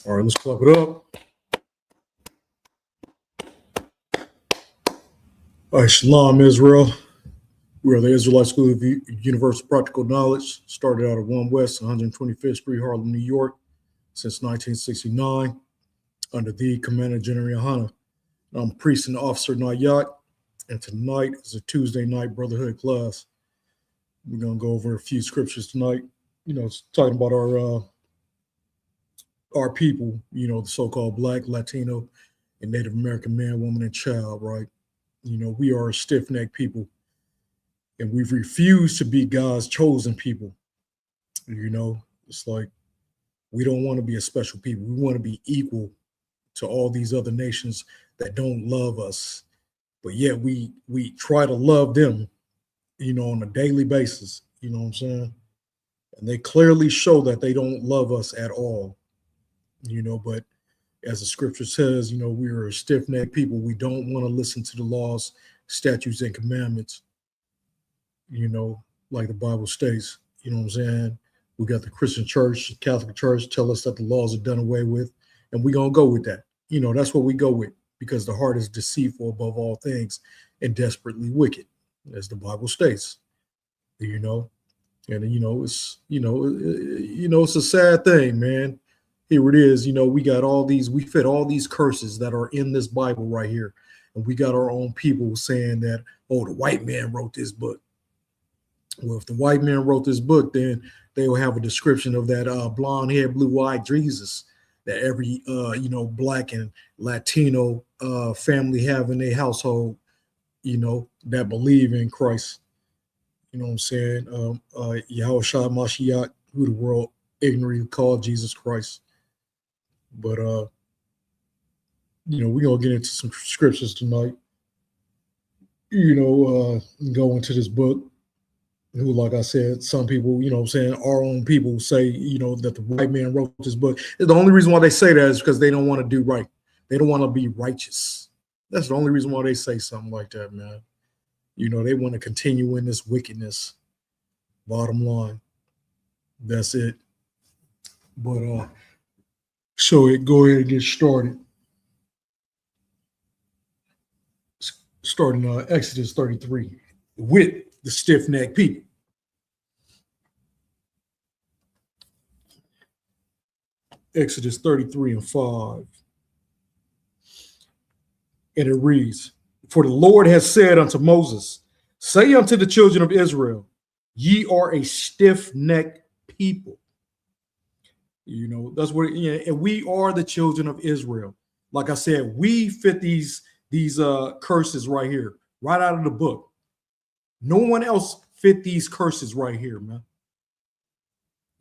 All right, let's clap it up. All right, Shalom, Israel. We are the Israelite School of Universal Practical Knowledge. Started out at 1 West, 125th Street, Harlem, New York, since 1969, under the Commander General Hana. I'm Priest and Officer Nayat, and tonight is a Tuesday night Brotherhood class. We're going to go over a few scriptures tonight. It's talking about our people, the so-called Black, Latino, and Native American man, woman, and child, right? We are a stiff-necked people, and we've refused to be God's chosen people. It's like we don't want to be a special people. We want to be equal to all these other nations that don't love us, but yet we try to love them, on a daily basis. You know what I'm saying? And they clearly show that they don't love us at all. But as the scripture says, we are a stiff-necked people. We don't want to listen to the laws, statutes, and commandments, like the Bible states. You know what I'm saying? We got the Christian church, Catholic church tell us that the laws are done away with, and we're going to go with that. That's what we go with, because the heart is deceitful above all things and desperately wicked, as the Bible states. And it's a sad thing, man. Here it is. We got we fit all these curses that are in this Bible right here. And we got our own people saying that, oh, the white man wrote this book. Well, if the white man wrote this book, then they will have a description of that blonde hair, blue-eyed Jesus that every, Black and Latino family have in their household, that believe in Christ. You know what I'm saying? Yahushua Mashiach, who the world ignorantly called Jesus Christ. But, we're going to get into some scriptures tonight, go into this book, who, like I said, some people, our own people say, that the white man wrote this book. The only reason why they say that is because they don't want to do right. They don't want to be righteous. That's the only reason why they say something like that, man. They want to continue in this wickedness. Bottom line. That's it. But, so go ahead and get started. Starting Exodus 33 with the stiff-necked people. Exodus 33 and 5. And it reads, "For the Lord has said unto Moses, say unto the children of Israel, ye are a stiff-necked people." That's what, and we are the children of Israel. Like I said, we fit these curses right here, right out of the book. No one else fit these curses right here, man.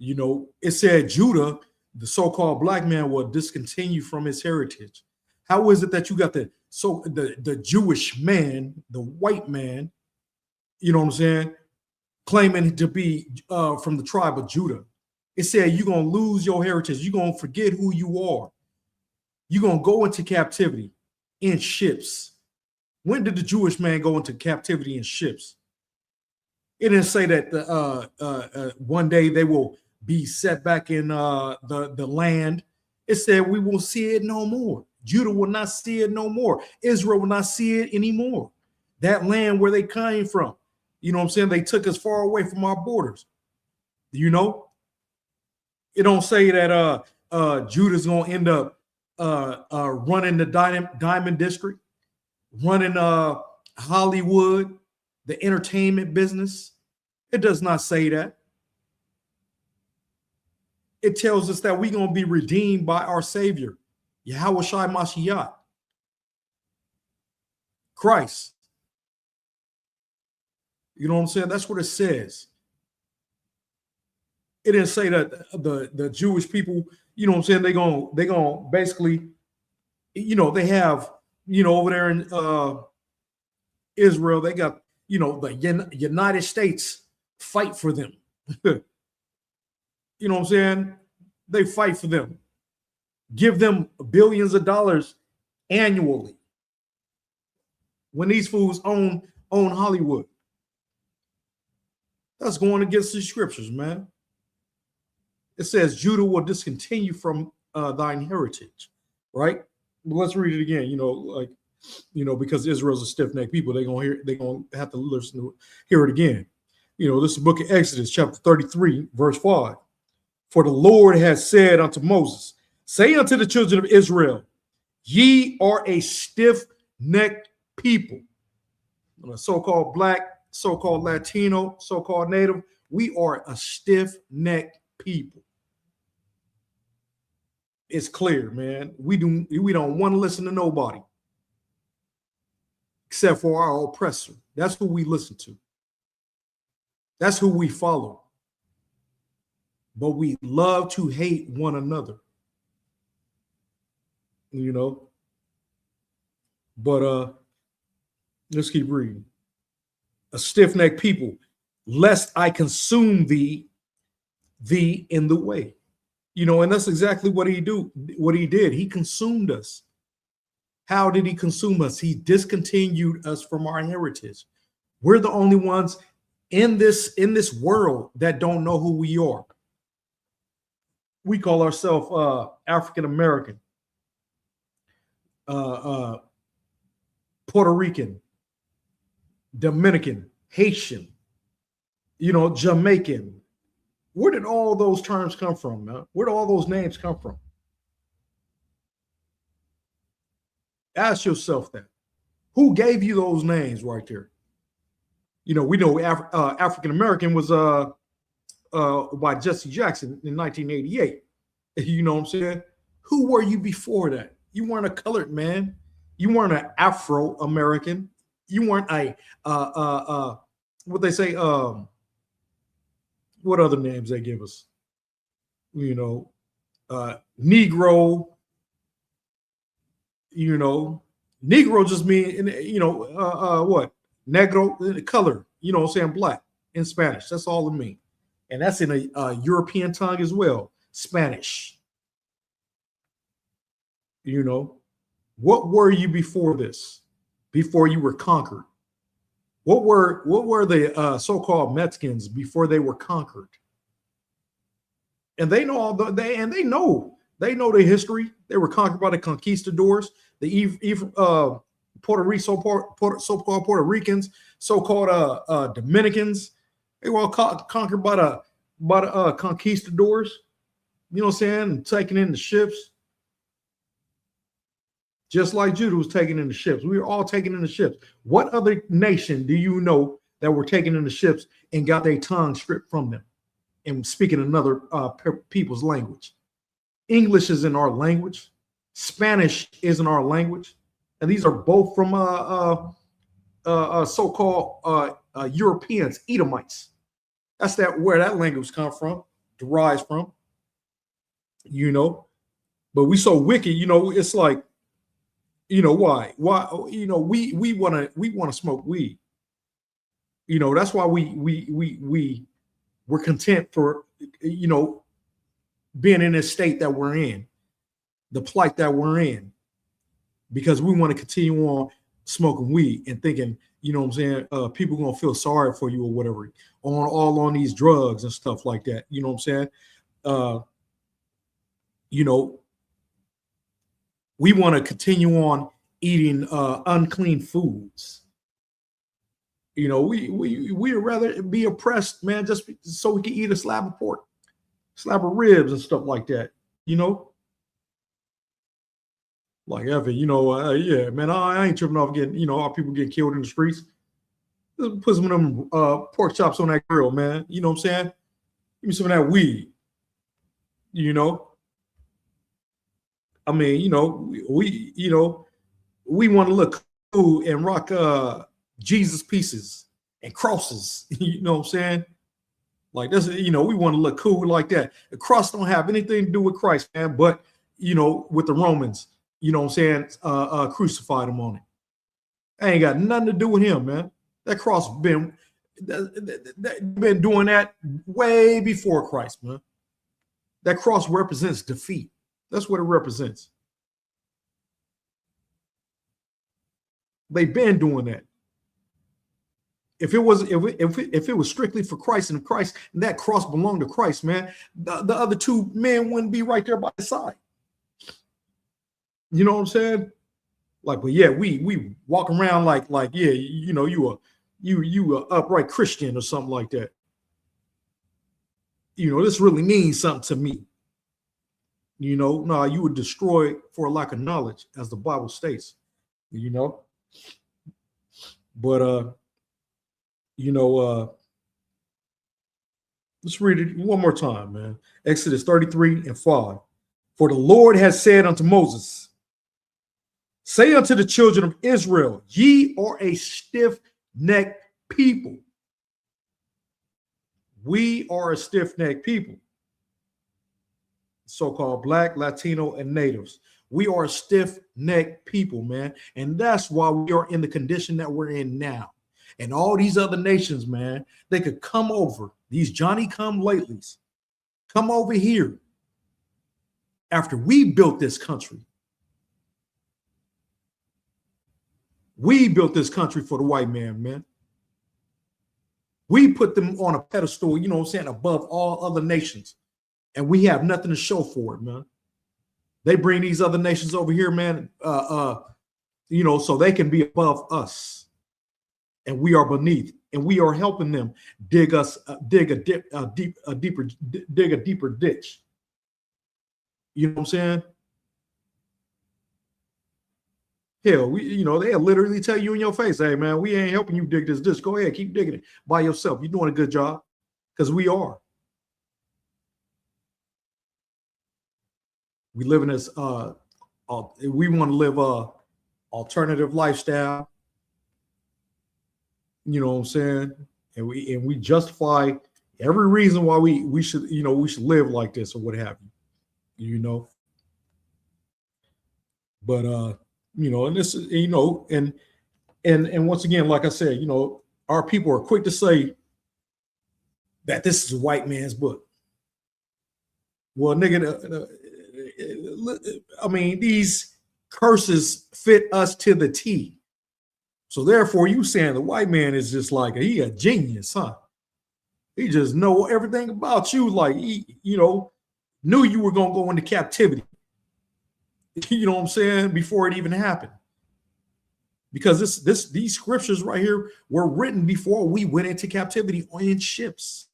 It said Judah, the so-called black man, will discontinue from his heritage. How is it that you got the Jewish man, the white man, you know what I'm saying, claiming to be from the tribe of Judah? It said you're going to lose your heritage. You're going to forget who you are. You're going to go into captivity in ships. When did the Jewish man go into captivity in ships? It didn't say that one day they will be set back in the land. It said we will see it no more. Judah will not see it no more. Israel will not see it anymore. That land where they came from. You know what I'm saying? They took us far away from our borders. It don't say that Judah's going to end up running the Diamond District, running Hollywood, the entertainment business. It does not say that. It tells us that we're going to be redeemed by our Savior, Yahushua Mashiach, Christ. You know what I'm saying? That's what it says. It didn't say that the Jewish people, you know what I'm saying, they're going basically, they have, over there in Israel, they got, the United States fight for them. You know what I'm saying? They fight for them. Give them billions of dollars annually when these fools own Hollywood. That's going against the scriptures, man. It says Judah will discontinue from thine heritage, right? Well, let's read it again. Because Israel's a stiff-necked people, they're gonna have to listen to hear it again. This is the book of Exodus, chapter 33, verse 5. For the Lord has said unto Moses, say unto the children of Israel, ye are a stiff-necked people. So-called black, so-called Latino, so-called native, we are a stiff-necked people. It's clear, man. We don't want to listen to nobody except for our oppressor. That's who we listen to. That's who we follow. But we love to hate one another. But let's keep reading. A stiff-necked people, lest I consume thee in the way. And that's exactly what he did. He consumed us. How did he consume us? He discontinued us from our heritage. We're the only ones in this world that don't know who we are. We call ourselves African American, Puerto Rican, Dominican, Haitian, Jamaican. Where did all those terms come from, man? Where did all those names come from? Ask yourself that. Who gave you those names right there? We know African American was by Jesse Jackson in 1988. You know what I'm saying? Who were you before that? You weren't a colored man. You weren't an Afro American. You weren't a what they say. What other names they give us? Negro. Negro just mean what? Negro, color. Saying black in Spanish. That's all it means. And that's in a European tongue as well, Spanish. What were you before this? Before you were conquered? What were the so-called Mexicans before they were conquered? And they know they know their history. They were conquered by the conquistadors, the so-called Puerto Ricans, so-called Dominicans. They were all conquered by the conquistadors. You know what I'm saying? And taken in the ships. Just like Judah was taken in the ships. We were all taken in the ships. What other nation do you know that were taken in the ships and got their tongue stripped from them and speaking another people's language? English isn't our language. Spanish isn't our language. And these are both from so-called Europeans, Edomites. That's where that language derives from. But we so wicked, it's like, why? We want to smoke weed. That's why we're content for, being in this state that we're in, the plight that we're in, because we want to continue on smoking weed and thinking, what I'm saying, people going to feel sorry for you or whatever, on these drugs and stuff like that. You know what I'm saying? We want to continue on eating unclean foods. We'd rather be oppressed, man, just so we can eat a slab of pork, slab of ribs and stuff like that. Like Evan, yeah, man, I ain't tripping off getting, our people getting killed in the streets. Just put some of them pork chops on that grill, man. You know what I'm saying? Give me some of that weed. I mean, we want to look cool and rock Jesus pieces and crosses. You know what I'm saying? Like this, we want to look cool like that. The cross don't have anything to do with Christ, man, but with the Romans, you know what I'm saying, crucified him on it. That ain't got nothing to do with him, man. That cross been doing that way before Christ, man. That cross represents defeat. That's what it represents. They've been doing that. If it was strictly for Christ and that cross belonged to Christ, man, the other two men wouldn't be right there by his side. You know what I'm saying? Like, but yeah, we walk around like yeah, you know, you a upright Christian or something like that. You know, this really means something to me. You know, no, you would destroy for a lack of knowledge, as the Bible states. You know, but you know, let's read it one more time, man. Exodus 33:5. For the Lord has said unto Moses, say unto the children of Israel, ye are a stiff-necked people. We are a stiff-necked people. So-called Black, Latino, and natives. We are a stiff-necked people, man. And that's why we are in the condition that we're in now. And all these other nations, man, they could come over, these Johnny-come-latelys, come over here after we built this country. We built this country for the white man, man. We put them on a pedestal, you know what I'm saying, above all other nations. And we have nothing to show for it, man. They bring these other nations over here, man, you know, so they can be above us. And we are beneath. And we are helping them dig a deeper ditch. You know what I'm saying? Hell, you know, they'll literally tell you in your face, hey, man, we ain't helping you dig this ditch. Go ahead, keep digging it by yourself. You're doing a good job, because we are. We live in this, we want to live a alternative lifestyle. You know what I'm saying? And we justify every reason why we should, you know, we should live like this or what have you, you know. But you know, and this is, you know, and once again, like I said, you know, our people are quick to say that this is a white man's book. Well, nigga, I mean, these curses fit us to the T. So therefore, you saying the white man is just like he a genius, huh? He just know everything about you. Like he, you know, knew you were gonna go into captivity. You know what I'm saying? Before it even happened. Because these scriptures right here were written before we went into captivity in ships.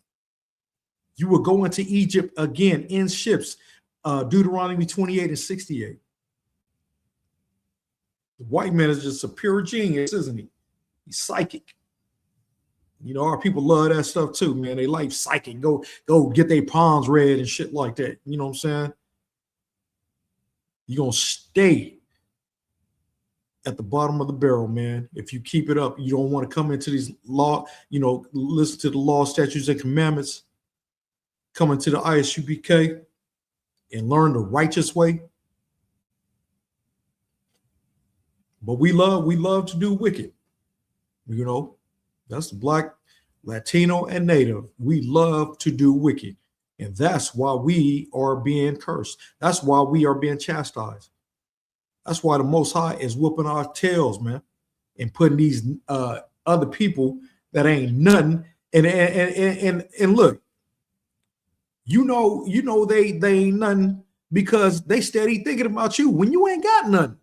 You will go into Egypt again in ships. Deuteronomy 28:68. The white man is just a pure genius, isn't he? He's psychic. You know, our people love that stuff too, man. They like psychic. Go get their palms read and shit like that. You know what I'm saying? You're going to stay at the bottom of the barrel, man. If you keep it up, you don't want to come into these law, you know, listen to the law, statutes, and commandments, come into the ISUPK and learn the righteous way. But we love to do wicked. You know, that's the Black, Latino, and Native. We love to do wicked. And that's why we are being cursed. That's why we are being chastised. That's why the Most High is whooping our tails, man, and putting these other people that ain't nothing. And look, you know they ain't nothing because they steady thinking about you when you ain't got nothing.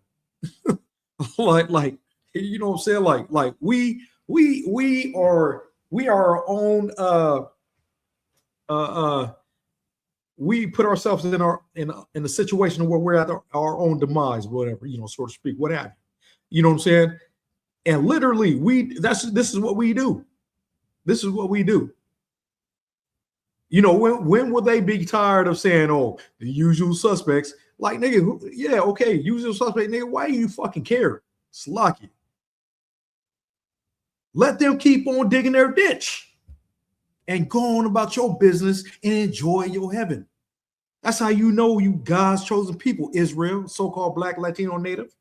like you know what I'm saying? Like we are our own we put ourselves in a situation where we're at our own demise, whatever, you know, so to speak, what have you. You know what I'm saying? And literally, this is what we do. This is what we do. You know, when will they be tired of saying, oh, the usual suspects? Like, nigga, yeah, okay, usual suspect, nigga, why do you fucking care? Slocky. Let them keep on digging their ditch and go on about your business and enjoy your heaven. That's how you know you God's chosen people, Israel, so-called Black, Latino, Native,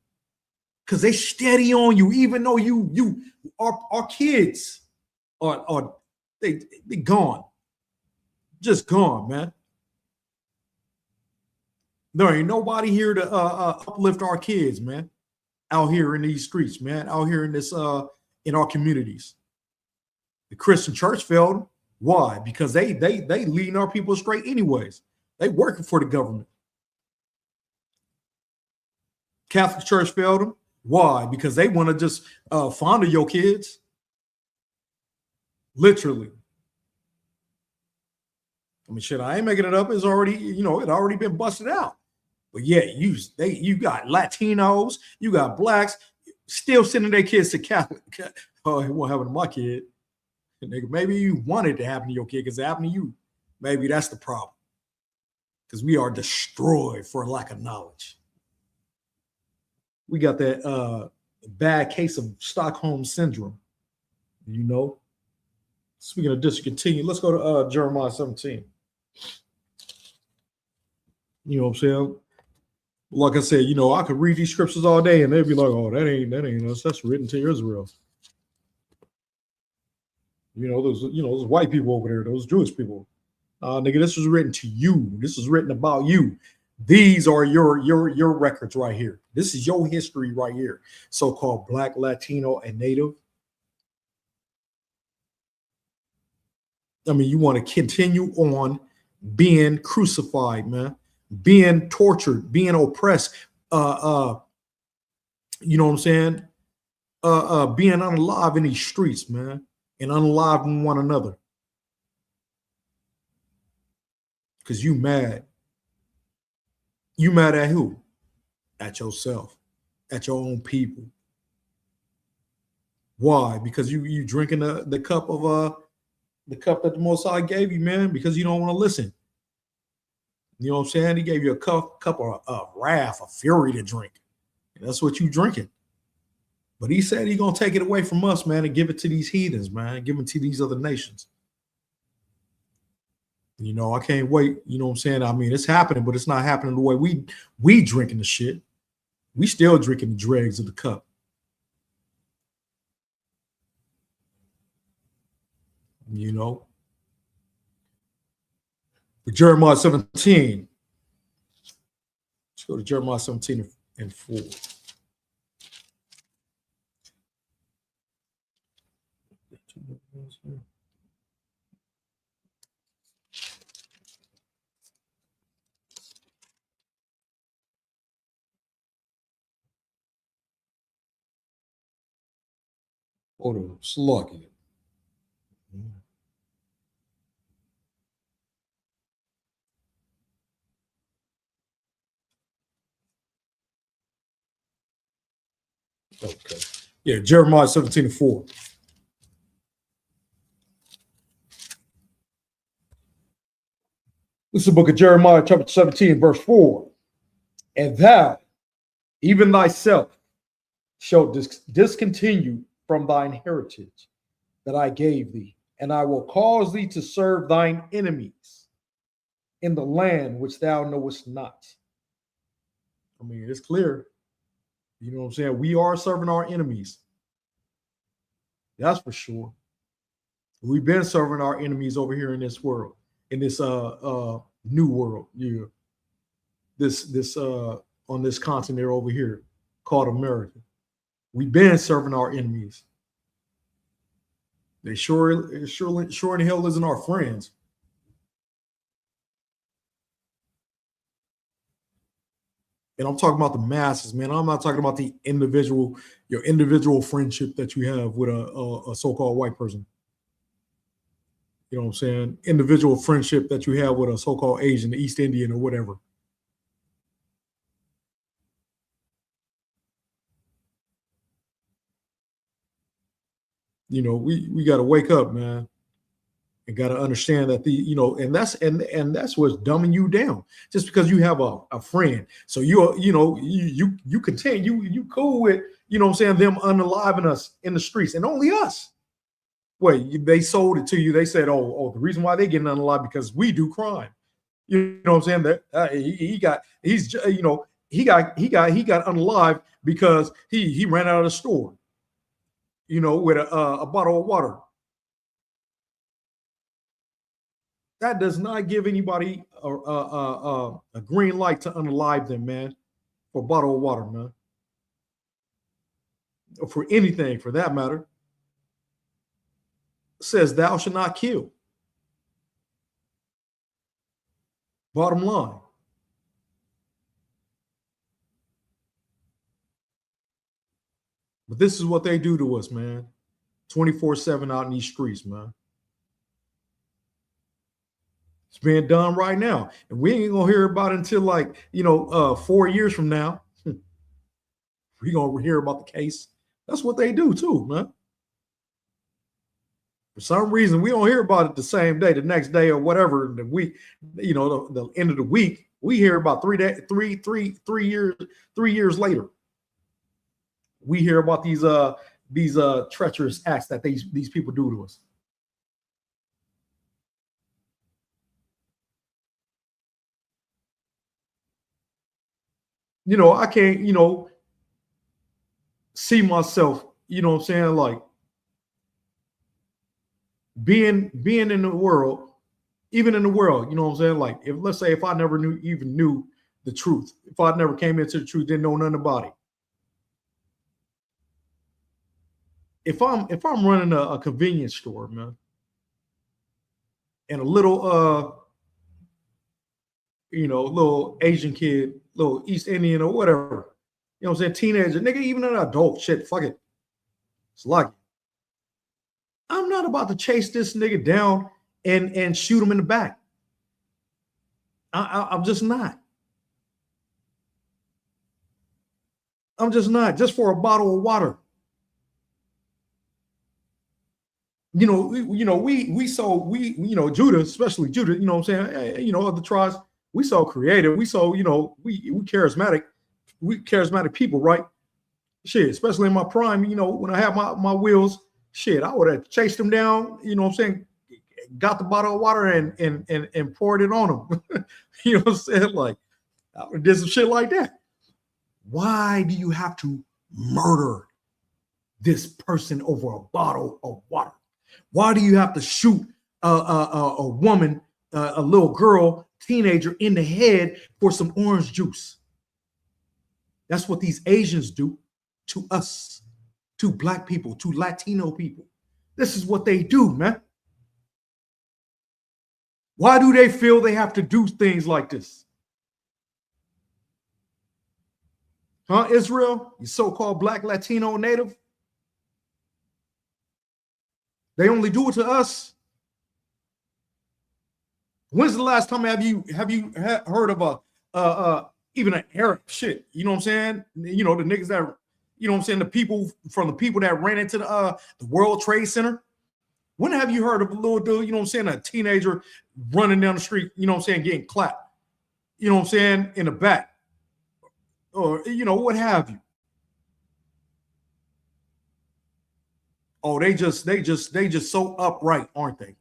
because they steady on you, even though you our kids are they gone, just gone, man. There ain't nobody here to uplift our kids, man, out here in these streets, man, out here in this in our communities. The Christian church failed. Why? Because they leading our people straight anyways. They working for the government. Catholic Church failed them. Why? Because they want to just fondle your kids. Literally. I mean, shit, I ain't making it up. It's already, it already been busted out. But yeah, you got Latinos, you got blacks still sending their kids to Catholic. Oh, it won't happen to my kid. Nigga, maybe you want it to happen to your kid because it happened to you. Maybe that's the problem. Because we are destroyed for lack of knowledge. We got that bad case of Stockholm syndrome. Speaking of discontinue, let's go to Jeremiah 17. You know what I'm saying? Like I said, I could read these scriptures all day and they'd be like, oh, that ain't us. That's written to Israel. Those white people over there, those Jewish people. Nigga, this was written to you. This is written about you. These are your records right here. This is your history right here. So-called Black, Latino, and Native. I mean, you want to continue on being crucified, man, being tortured, being oppressed, you know what I'm saying? Being unalive in these streets, man, and unaliving one another. Because you mad. You mad at who? At yourself, at your own people. Why? Because you drinking the cup of the cup that the Most High gave you, man, because you don't want to listen. You know what I'm saying? He gave you a cup of wrath, of fury to drink. And that's what you drinking. But he said he's going to take it away from us, man, and give it to these heathens, man, give it to these other nations. I can't wait. You know what I'm saying? I mean, it's happening, but it's not happening the way we drinking the shit. We still drinking the dregs of the cup. But Jeremiah 17. Let's go to Jeremiah 17 and 4. Hold on, slugging. Okay. Yeah, Jeremiah 17 and 4. This is the book of Jeremiah, chapter 17, verse 4. And thou, even thyself, shalt discontinue from thine heritage that I gave thee, and I will cause thee to serve thine enemies in the land which thou knowest not. I mean, it's clear. You know what I'm saying? We are serving our enemies. That's for sure. We've been serving our enemies over here in this world, in this new world. Yeah. This on this continent over here called America. We've been serving our enemies. They sure in hell isn't our friends. And I'm talking about the masses, man. I'm not talking about your individual friendship that you have with a so-called white person. You know what I'm saying? Individual friendship that you have with a so-called Asian, East Indian, or whatever. We got to wake up, man, and got to understand that and that's what's dumbing you down. Just because you have a friend, so you continue, you cool with, you know what I'm saying, them unaliving us in the streets, and only us. Wait, they sold it to you. They said, oh, the reason why they getting unalive because we do crime. You know what I'm saying? That he got unalive because he ran out of the store. With a bottle of water. That does not give anybody a green light to unalive them, man, for a bottle of water, man. Or for anything, for that matter. It says, thou shalt not kill. Bottom line. But this is what they do to us, man. 24/7 out in these streets, man. It's being done right now. And we ain't gonna hear about it until like, 4 years from now. We gonna hear about the case. That's what they do too, man. For some reason, we don't hear about it the same day, the next day, or whatever. The week, the end of the week, we hear about 3 years later. We hear about these treacherous acts that these people do to us. I can't, see myself, what I'm saying, like being in the world, even in the world, what I'm saying, like if let's say if I never knew the truth, if I never came into the truth, didn't know nothing about it. If I'm running a convenience store, man, and a little little Asian kid, little East Indian or whatever, what I'm saying, teenager, nigga, even an adult, shit, fuck it. It's like I'm not about to chase this nigga down and shoot him in the back. I'm just not. I'm just not. Just for a bottle of water. Judah, especially Judah, what I'm saying, other tribes, we so creative, we so, we charismatic, people, right? Shit, especially in my prime, when I have my wheels, shit, I would have chased them down, what I'm saying, got the bottle of water and poured it on them. You know what I'm saying? Like, I would have did some shit like that. Why do you have to murder this person over a bottle of water? Why do you have to shoot a woman, a little girl, teenager in the head for some orange juice? That's what these Asians do to us, to Black people, to Latino people. This is what they do, man. Why do they feel they have to do things like this? Huh, Israel, you so-called Black, Latino, Native? They only do it to us. When's the last time have you heard of even an Arab shit? You know what I'm saying? The niggas that, what I'm saying, the people that ran into the World Trade Center. When have you heard of a little dude, what I'm saying, a teenager running down the street, what I'm saying, getting clapped, what I'm saying, in the back, or what have you? Oh, they just so upright, aren't they?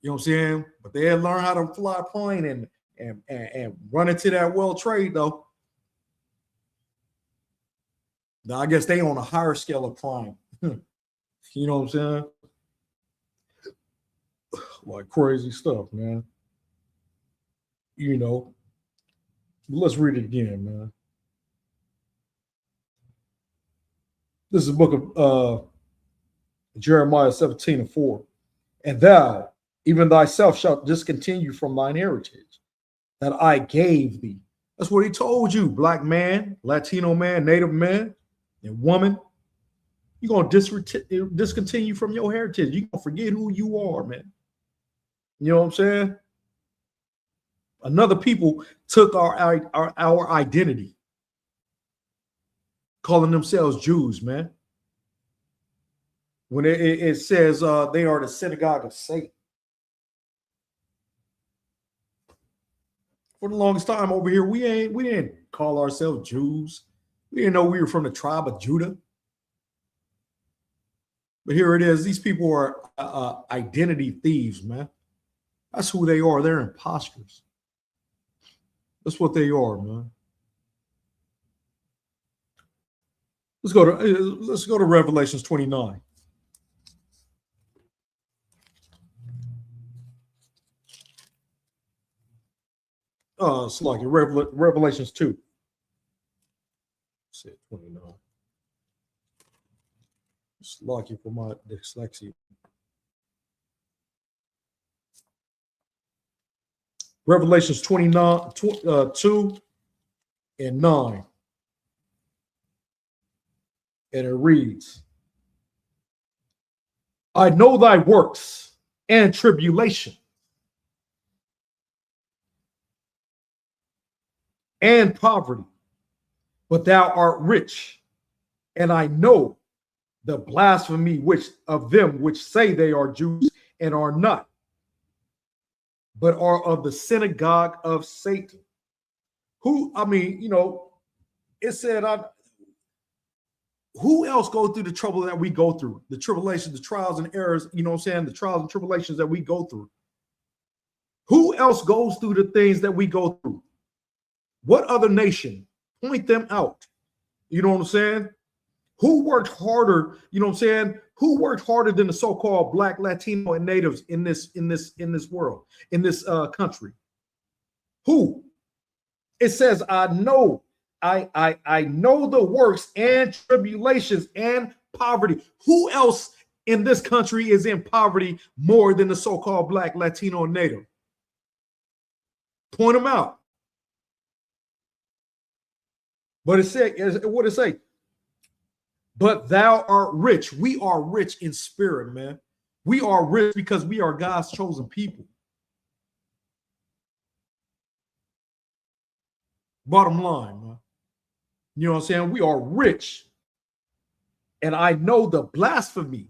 You know what I'm saying? But they had learned how to fly a plane and run into that World Trade, though. Now, I guess they on a higher scale of crime. You know what I'm saying? Like crazy stuff, man. Let's read it again, man. This is a book of Jeremiah 17:4. And thou, even thyself, shalt discontinue from thine heritage that I gave thee. That's what he told you, Black man, Latino man, Native man, and woman. You're going to discontinue from your heritage. You're going to forget who you are, man. You know what I'm saying? Another people took our identity, calling themselves Jews, man. When it says they are the synagogue of Satan. For the longest time over here, we didn't call ourselves Jews. We didn't know we were from the tribe of Judah. But here it is. These people are identity thieves, man. That's who they are. They're imposters. That's what they are, man. Let's go to Revelations 29. It's like Revelations 2. Say 29. It's lucky for my dyslexia. Revelations 29, 2 and 9. And it reads, I know thy works and tribulation and poverty, but thou art rich. And I know the blasphemy which of them which say they are Jews and are not, but are of the synagogue of Satan. Who, I mean, it said, who else goes through the trouble that we go through? The tribulations, the trials and errors, you know what I'm saying? The trials and tribulations that we go through. Who else goes through the things that we go through? What other nation? Point them out. You know what I'm saying? Who worked harder, you know what I'm saying? Who worked harder than the so-called Black, Latino, and natives in this world, in this country? Who? It says, I know the works and tribulations and poverty. Who else in this country is in poverty more than the so-called Black, Latino, and native? Point them out. But it said, what it say? But thou art rich. We are rich in spirit, man. We are rich because we are God's chosen people. Bottom line, man. You know what I'm saying? We are rich. And I know the blasphemy.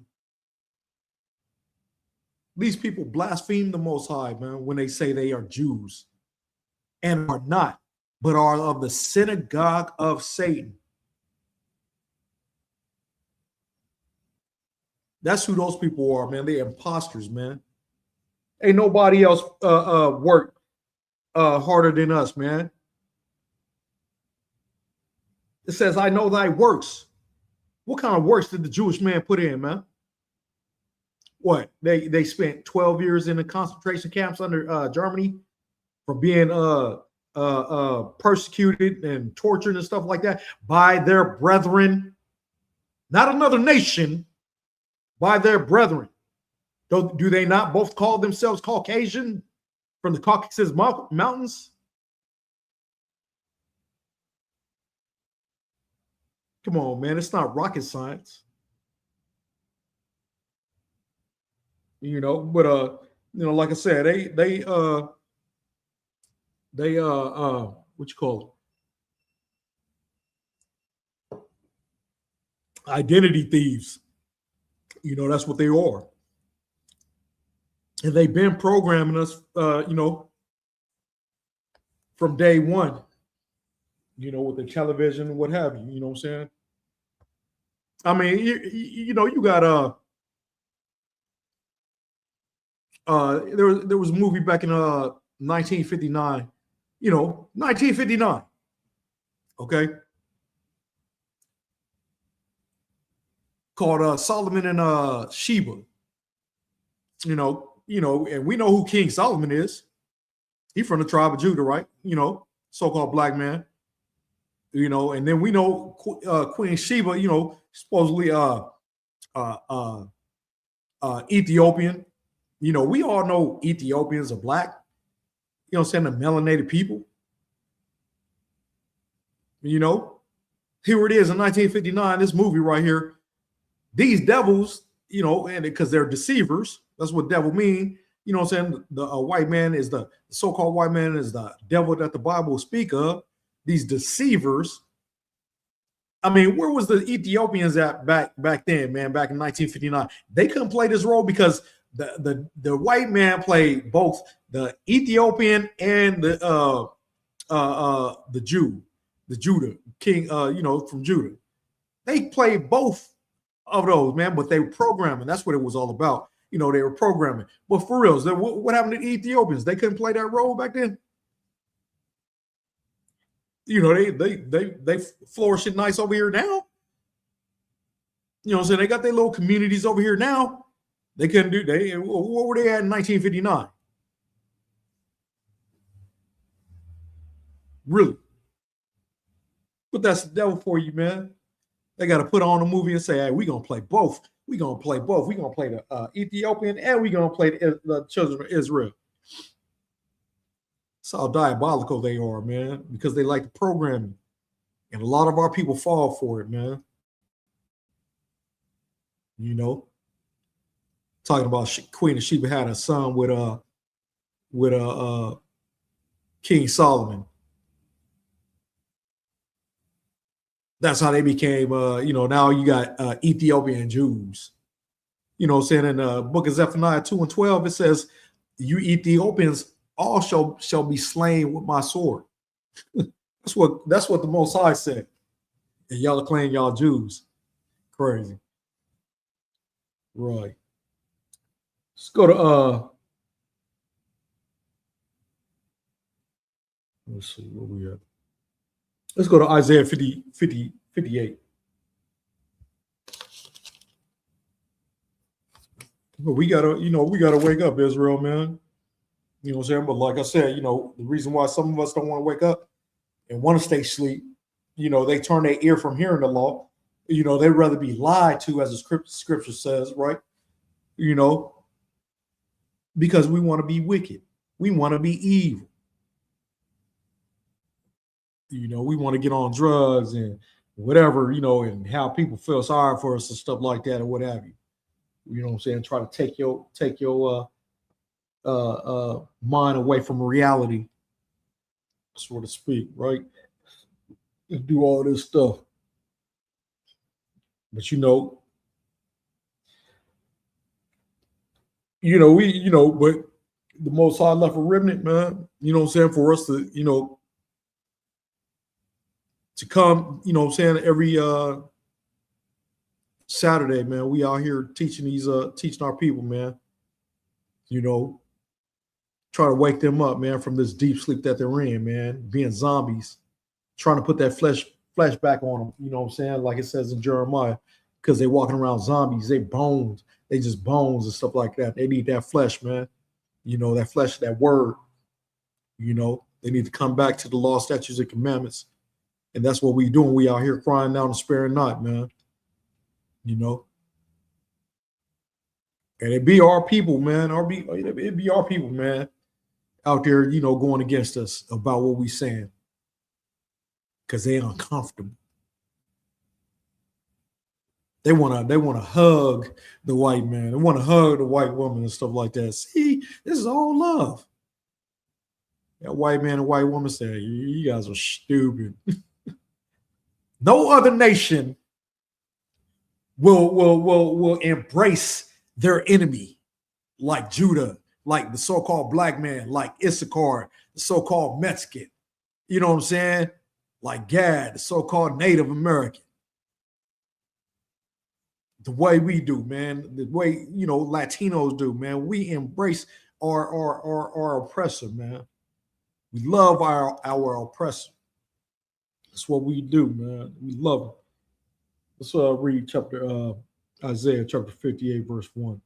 These people blaspheme the Most High, man, when they say they are Jews and are not, but are of the synagogue of Satan. That's who those people are, man. They're imposters, man. Ain't nobody else work harder than us, man. It says, I know thy works. What kind of works did the Jewish man put in, man? What? They spent 12 years in the concentration camps under Germany for being persecuted and tortured and stuff like that by their brethren. Not another nation, by their brethren. Do they not both call themselves Caucasian from the Caucasus Mountains? Come on, man. It's not rocket science. But like I said, they what you call it? Identity thieves. That's what they are. And they've been programming us, from day one, with the television, what have you, you know what I'm saying? I mean, you got, there was a movie back in 1959, 1959, okay, called Solomon and Sheba. And we know who King Solomon is. He's from the tribe of Judah, right? So-called black man. And then we know Queen Sheba, supposedly Ethiopian. We all know Ethiopians are black. The melanated people. Here it is in 1959, this movie right here. These devils, and because they're deceivers, that's what devil mean. The white man is the so-called white man is the devil that the Bible speak of. These deceivers. I mean, where was the Ethiopians at back then, man? Back in 1959, they couldn't play this role because the white man played both the Ethiopian and the Judah king, from Judah. They played both of those, man, but they were programming. That's what it was all about. They were programming. But for real, what happened to the Ethiopians? They couldn't play that role back then. They flourishing nice over here now. They got their little communities over here now. They couldn't do. What were they at in 1959? Really? But that's the devil for you, man. They got to put on a movie and say, hey, we're going to play both. We're going to play both. We're going to play the Ethiopian and we're going to play the children of Israel. That's how diabolical they are, man, because they like the programming. And a lot of our people fall for it, man. You know, talking about Queen of Sheba had a son with King Solomon. That's how they became. Now you got Ethiopian Jews. You know, saying in the book of Zephaniah 2:12, it says, "You Ethiopians all shall be slain with my sword." That's what the Most High said. And y'all are claiming y'all Jews. Crazy. Right. Let's go to let's see where we at. Let's go to Isaiah 58. But we gotta wake up, Israel, man. You know what I'm saying? But like I said, the reason why some of us don't want to wake up and want to stay asleep, they turn their ear from hearing the law. They'd rather be lied to, as the scripture says, right? Because we want to be wicked. We want to be evil. We want to get on drugs and whatever, and how people feel sorry for us and stuff like that or what have you. You know what I'm saying? Try to take your mind away from reality, so to speak, right? And do all this stuff. But but the Most High left a remnant, man. You know what I'm saying? For us to, to come, every Saturday, man, we out here teaching our people, man. Try to wake them up, man, from this deep sleep that they're in, man, being zombies, trying to put that flesh back on them. You know what I'm saying? Like it says in Jeremiah, because they walking around zombies, they just bones and stuff like that. They need that flesh, man. That flesh, that word. They need to come back to the law, statutes, and commandments. And that's what we doing. We out here crying out and sparing not, man. And it be our people, man. It be our people, man, out there, going against us about what we saying. Because they uncomfortable. They wanna hug the white man. They want to hug the white woman and stuff like that. See, this is all love. That white man and white woman say, you guys are stupid. No other nation will embrace their enemy like Judah, like the so-called black man, like Issachar, the so-called Mexican. You know what I'm saying? Like Gad, the so-called Native American. The way we do, man, the way, Latinos do, man. We embrace our oppressor, man. We love our oppressor. That's what we do, man. We love him. Let's read Isaiah chapter 58, verse 1.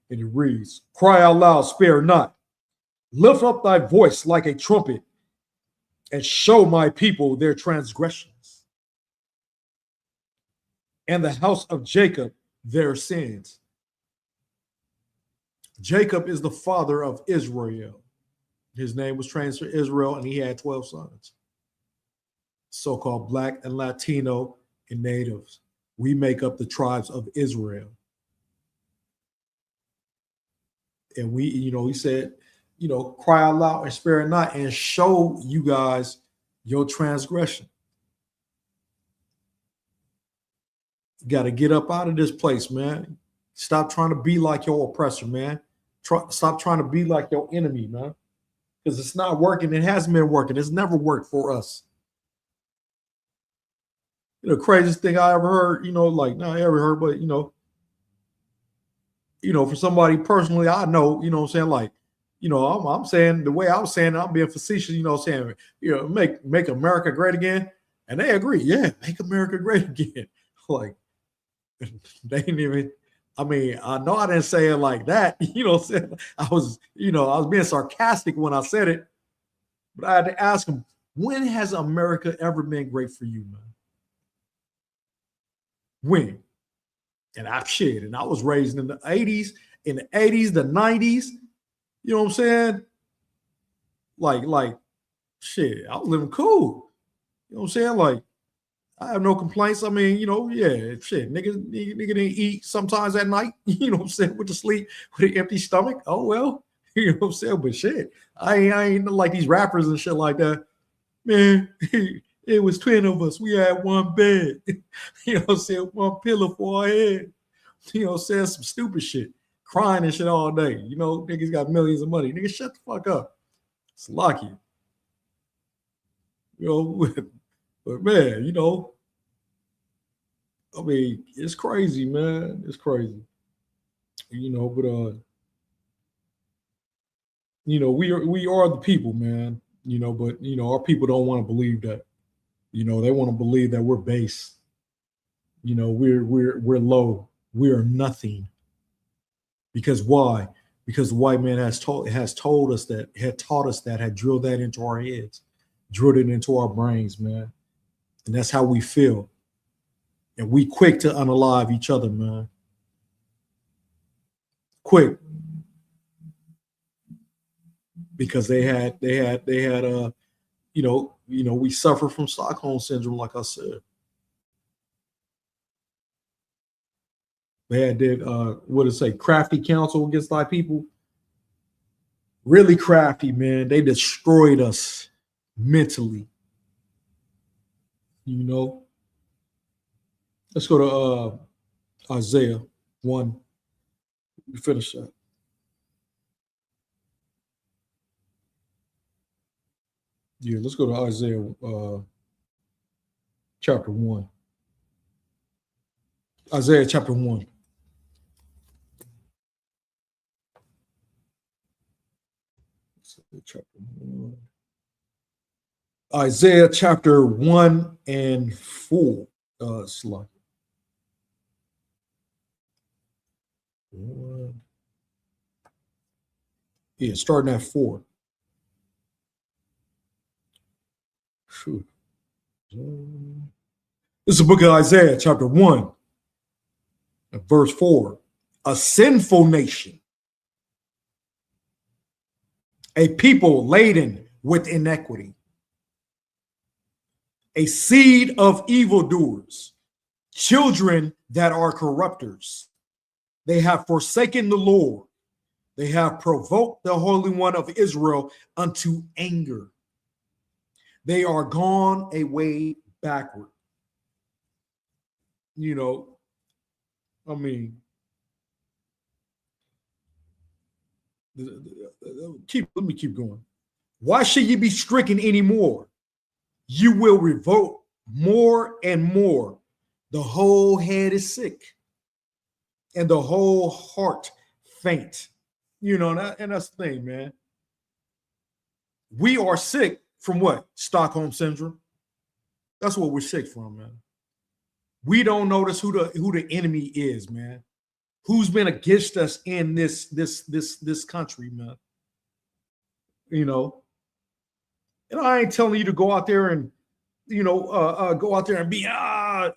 And it reads, "Cry out loud, spare not. Lift up thy voice like a trumpet, and show my people their transgressions, and the house of Jacob their sins." Jacob is the father of Israel. His name was transferred to Israel, and he had 12 sons. So-called black and Latino and natives. We make up the tribes of Israel. And we, he said, cry out loud and spare not, and show you guys your transgression. You got to get up out of this place, man. Stop trying to be like your oppressor, man. Stop trying to be like your enemy, man. Because it's not working. It hasn't been working. It's never worked for us. The craziest thing I ever heard, not ever heard, but for somebody personally, I know, what I'm saying, like, I'm saying the way I was saying it, I'm being facetious, saying, make America great again. And they agree, yeah, make America great again. Like, they didn't even, I know I didn't say it like that, what I'm saying? I was being sarcastic when I said it, but I had to ask them, when has America ever been great for you, man? When? And I was raised in the 80s, the 90s, you know what I'm saying? Like, shit, I was living cool. You know what I'm saying? Like, I have no complaints. I mean, yeah, shit, nigga didn't eat sometimes at night, you know what I'm saying, with the sleep, with an empty stomach. Oh, well, you know what I'm saying? But shit, I ain't like these rappers and shit like that. Man, it was 10 of us. We had one bed, you know what I'm saying, one pillow for our head. You know, saying some stupid shit, crying and shit all day. You know, niggas got millions of money. Nigga, shut the fuck up. It's lucky. You know, but man, I mean, it's crazy, man. It's crazy. But we are the people, man. But our people don't want to believe that. They want to believe that we're base. We're low. We are nothing. Because why? Because the white man had taught us that, had drilled that into our heads, drilled it into our brains, man. And that's how we feel. And we quick to unalive each other, man. Quick. Because they had we suffer from Stockholm syndrome, like I said. They did what did it say, crafty counsel against thy people. Really crafty, man. They destroyed us mentally. Let's go to Isaiah 1. We finish that. Yeah, let's go to Isaiah chapter 1. Isaiah chapter 1. Isaiah chapter 1 and 4. Slide. 1. Yeah, starting at 4. Shoot. This is the book of Isaiah, chapter 1, verse 4. A sinful nation, a people laden with iniquity, a seed of evildoers, children that are corrupters. They have forsaken the Lord. They have provoked the Holy One of Israel unto anger. They are gone away backward. I mean, let me keep going. Why should you be stricken anymore? You will revolt more and more. The whole head is sick, and the whole heart faint. And that's the thing, man. We are sick from what? Stockholm syndrome. That's what we're sick from, man. We don't notice who the enemy is, man. Who's been against us in this country, man. And I ain't telling you to go out there and go out there and be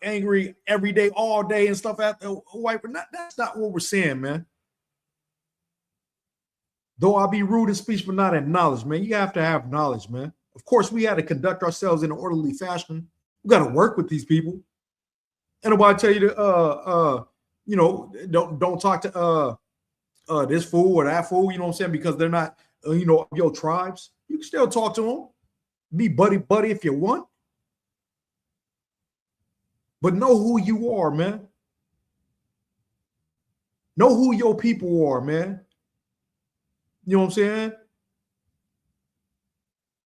angry every day, all day, and stuff at the white. That's not what we're saying, man. Though I'll be rude in speech, but not in knowledge, man. You have to have knowledge, man. Of course, we had to conduct ourselves in an orderly fashion. We got to work with these people. And nobody tell you to don't talk to this fool or that fool, you know what I'm saying, because they're not your tribes. You can still talk to them, be buddy if you want, but know who you are, man. Know who your people are, man. You know what I'm saying?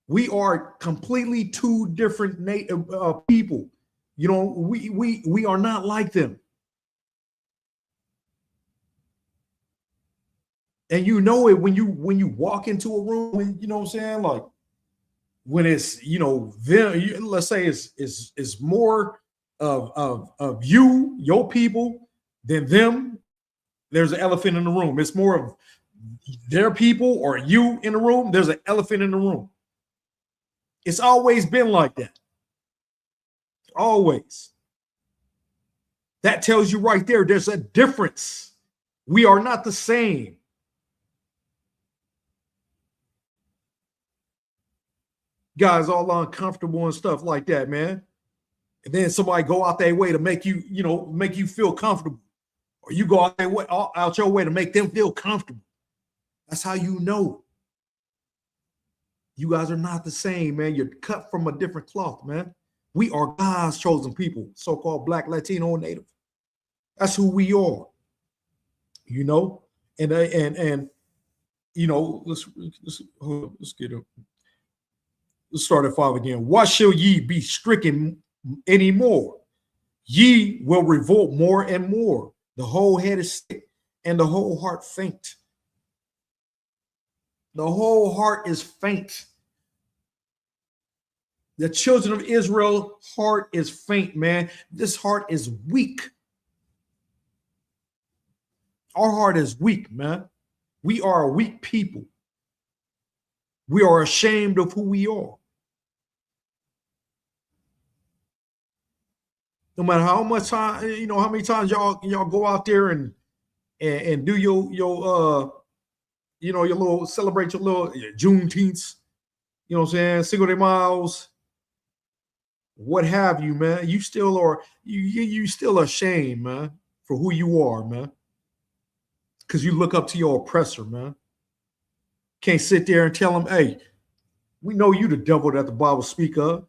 We are completely two different people. We are not like them. And you know it when you walk into a room, you know what I'm saying? Like when it's, them, let's say it's more of you, your people, than them. There's an elephant in the room. It's more of their people or you in the room. There's an elephant in the room. It's always been like that. Always. That tells you right there, there's a difference. We are not the same. Guys all uncomfortable and stuff like that, man. And then somebody go out their way to make you, make you feel comfortable. Or you go out your way to make them feel comfortable. That's how you know. You guys are not the same, man. You're cut from a different cloth, man. We are God's chosen people, so-called Black, Latino, and Native. That's who we are. And let's get it. Let's start at 5 again. Why shall ye be stricken anymore? Ye will revolt more and more. The whole head is sick and the whole heart faint. The whole heart is faint. The children of Israel heart is faint, man. This heart is weak. Our heart is weak, man. We are a weak people. We are ashamed of who we are. No matter how much time, how many times y'all go out there and do your little celebrate your little Juneteenth, you know what I'm saying, Cinco de Mayo's, what have you, man. You still are you still ashamed, man, for who you are, man. Because you look up to your oppressor, man. Can't sit there and tell him, hey, we know you the devil that the Bible speak of.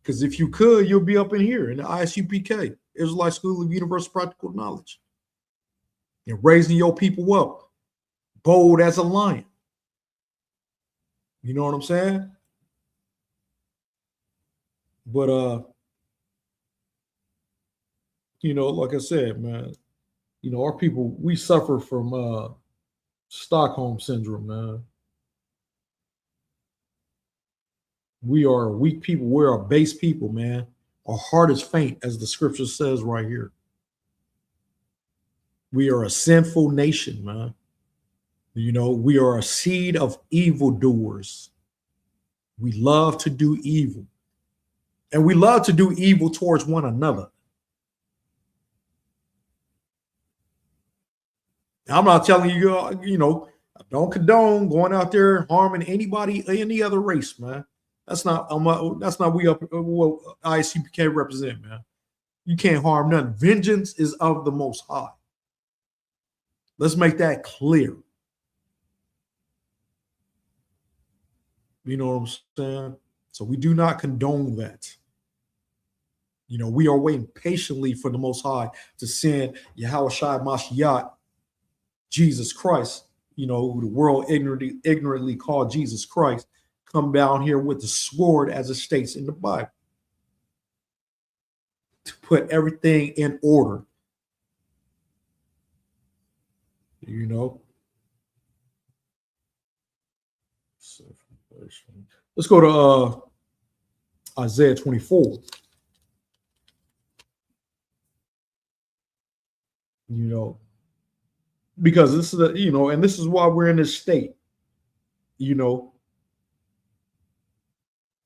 Because if you could, you'll be up in here in the ISUPK, Israelite School of Universal Practical Knowledge, and raising your people up, bold as a lion. You know what I'm saying? But like I said, man, our people, we suffer from Stockholm syndrome, man. We are weak people. We're a base people, man. Our heart is faint, as the scripture says right here. We are a sinful nation, man. We are a seed of evildoers. We love to do evil. And we love to do evil towards one another. I'm not telling you, I don't condone going out there harming anybody, any other race, man. That's not what ICPK represent, man. You can't harm none. Vengeance is of the Most High. Let's make that clear. You know what I'm saying? So we do not condone that. We are waiting patiently for the Most High to send Yahushua Mashiach, Jesus Christ, who the world ignorantly called Jesus Christ, come down here with the sword, as it states in the Bible, to put everything in order. Let's go to Isaiah 24. Because this is and this is why we're in this state. And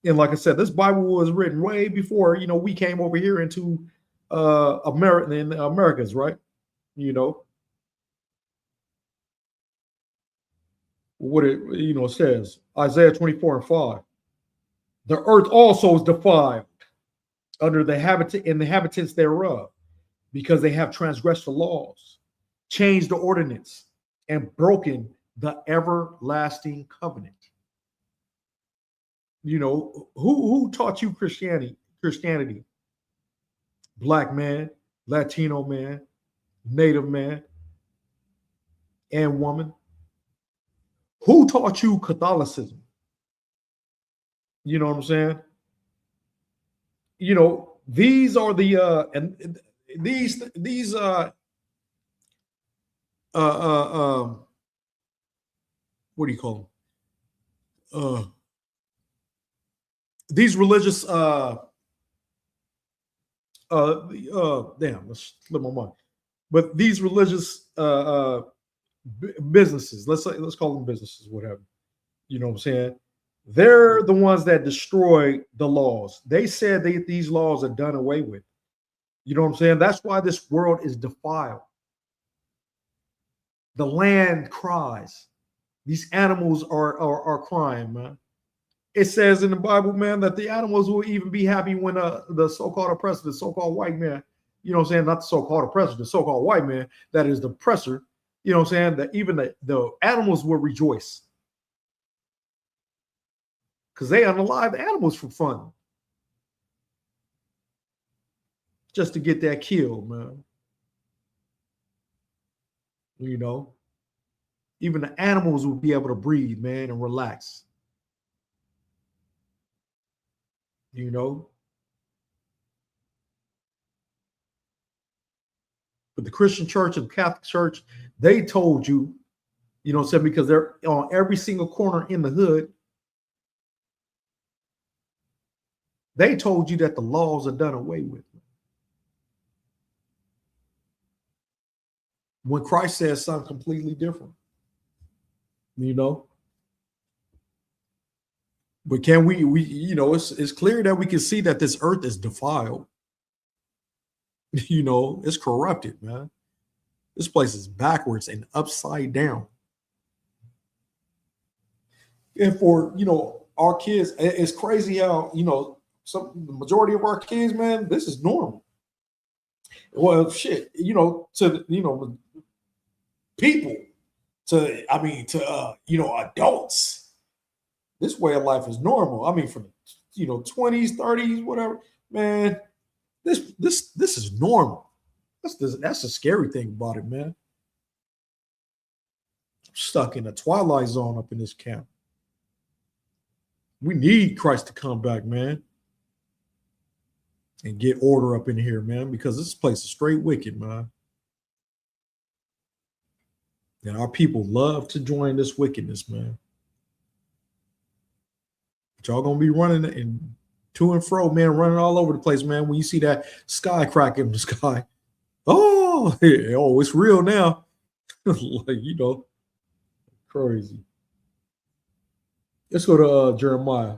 like I said, this Bible was written way before we came over here into Americas, right? What it says, Isaiah 24:5. The earth also is defiled under the inhabitants thereof, because they have transgressed the laws, changed the ordinance, and broken the everlasting covenant. Who taught you Christianity? Black man, Latino man, Native man, and woman. Who taught you Catholicism? You know what I'm saying? These are the and these what do you call them? These religious damn, let's slip my mind. But these religious businesses, let's call them businesses, whatever. You know what I'm saying? They're the ones that destroy the laws. They said these laws are done away with. You know what I'm saying? That's why this world is defiled. The land cries. These animals are crying, man. it says in the Bible, man, that the animals will even be happy when the so-called oppressor, the so-called white man, you know what I'm saying, not the so-called oppressor, the so-called white man that is the oppressor, you know what I'm saying, that even the animals will rejoice because they unalive the animals for fun, just to get that kill, man. You know, even the animals will be able to breathe, man, and relax. You know, but the Christian church and the Catholic church, they told you, you know what I'm saying, because they're on every single corner in the hood. They told you that the laws are done away with. When Christ says something completely different, you know. But can we you know, it's clear that we can see that this earth is defiled. You know, it's corrupted, man. This place is backwards and upside down. And for, you know, our kids, it's crazy how, you know, the majority of our kids, man, this is normal. Well, shit, you know, to, you know, people, to, I mean, to, you know, adults, this way of life is normal. I mean, from, you know, 20s, 30s, whatever, man, this is normal. That's the scary thing about it, man. I'm stuck in a twilight zone up in this camp. We need Christ to come back, man, and get order up in here, man, because this place is straight wicked, man. And our people love to join this wickedness, man. But y'all gonna be running and to and fro, man, running all over the place, man. When you see that sky crack in the sky, oh, oh, it's real now. Like, you know, crazy. Let's go to Jeremiah.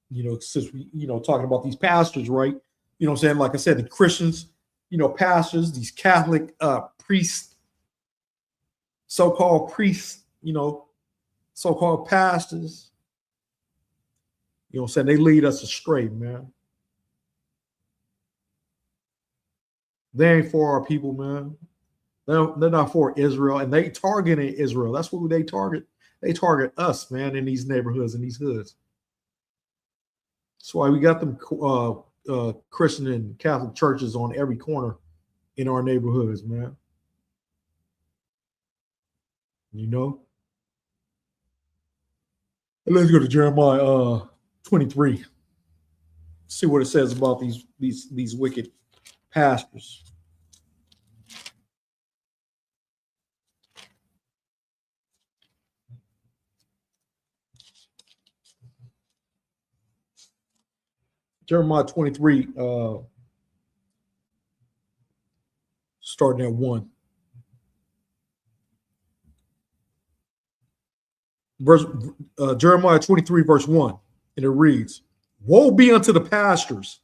You know, since we, you know, talking about these pastors, right? You know what I'm saying? Like I said, the Christians, you know, pastors, these Catholic priests, so-called priests, you know, so-called pastors, you know what I'm saying? They lead us astray, man. They ain't for our people, man. They're not for Israel, and they targeting Israel. That's what they target. They target us, man, in these neighborhoods and these hoods. That's why we got them Christian and Catholic churches on every corner in our neighborhoods, man. You know? And let's go to Jeremiah 23. See what it says about these wicked pastors. Jeremiah 23, starting at 1. Jeremiah 23, verse 1. And it reads, "Woe be unto the pastors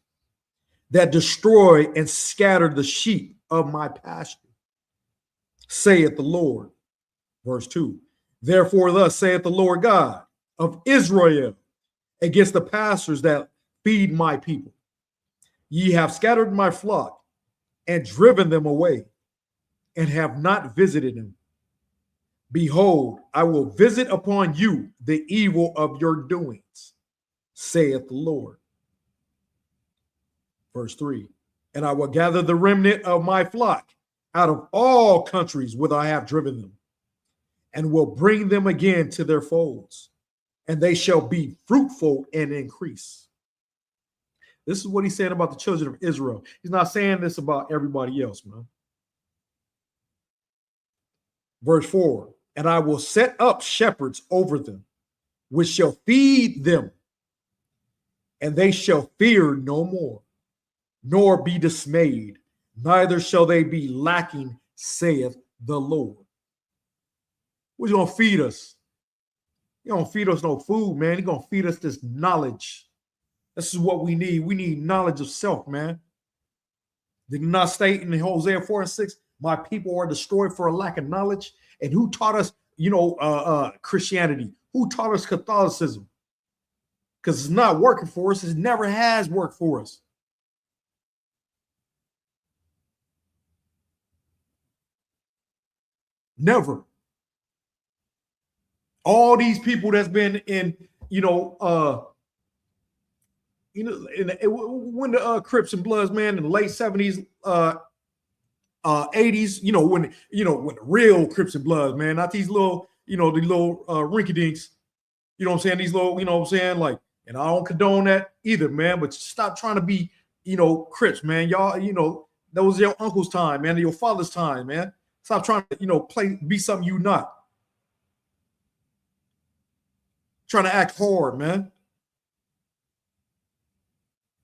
that destroy and scatter the sheep of my pasture, saith the Lord." Verse 2. "Therefore thus saith the Lord God of Israel against the pastors that feed my people. Ye have scattered my flock and driven them away, and have not visited them. Behold, I will visit upon you the evil of your doings, saith the Lord." Verse 3. "And I will gather the remnant of my flock out of all countries whither I have driven them, and will bring them again to their folds, and they shall be fruitful and increase." This is what he's saying about the children of Israel. He's not saying this about everybody else, man. Verse 4. "And I will set up shepherds over them, which shall feed them, and they shall fear no more, nor be dismayed, neither shall they be lacking, saith the Lord." What's going to feed us? He don't feed us no food, man. He's going to feed us this knowledge. This is what we need. We need knowledge of self, man. Did not state in Hosea 4 and 6, "My people are destroyed for a lack of knowledge"? And who taught us, you know, Christianity? Who taught us Catholicism? because it's not working for us. It never has worked for us. Never. All these people that's been in, when the Crips and Bloods, man, in the late 70s, 80s, when the real Crips and Bloods, man, not these little, the little rinky dinks, you know what I'm saying? These little, you know what I'm saying? Like, and I don't condone that either, man, but stop trying to be, Crips, man. Y'all, that was your uncle's time, man, your father's time, man. Stop trying to, be something you not. Trying to act hard, man.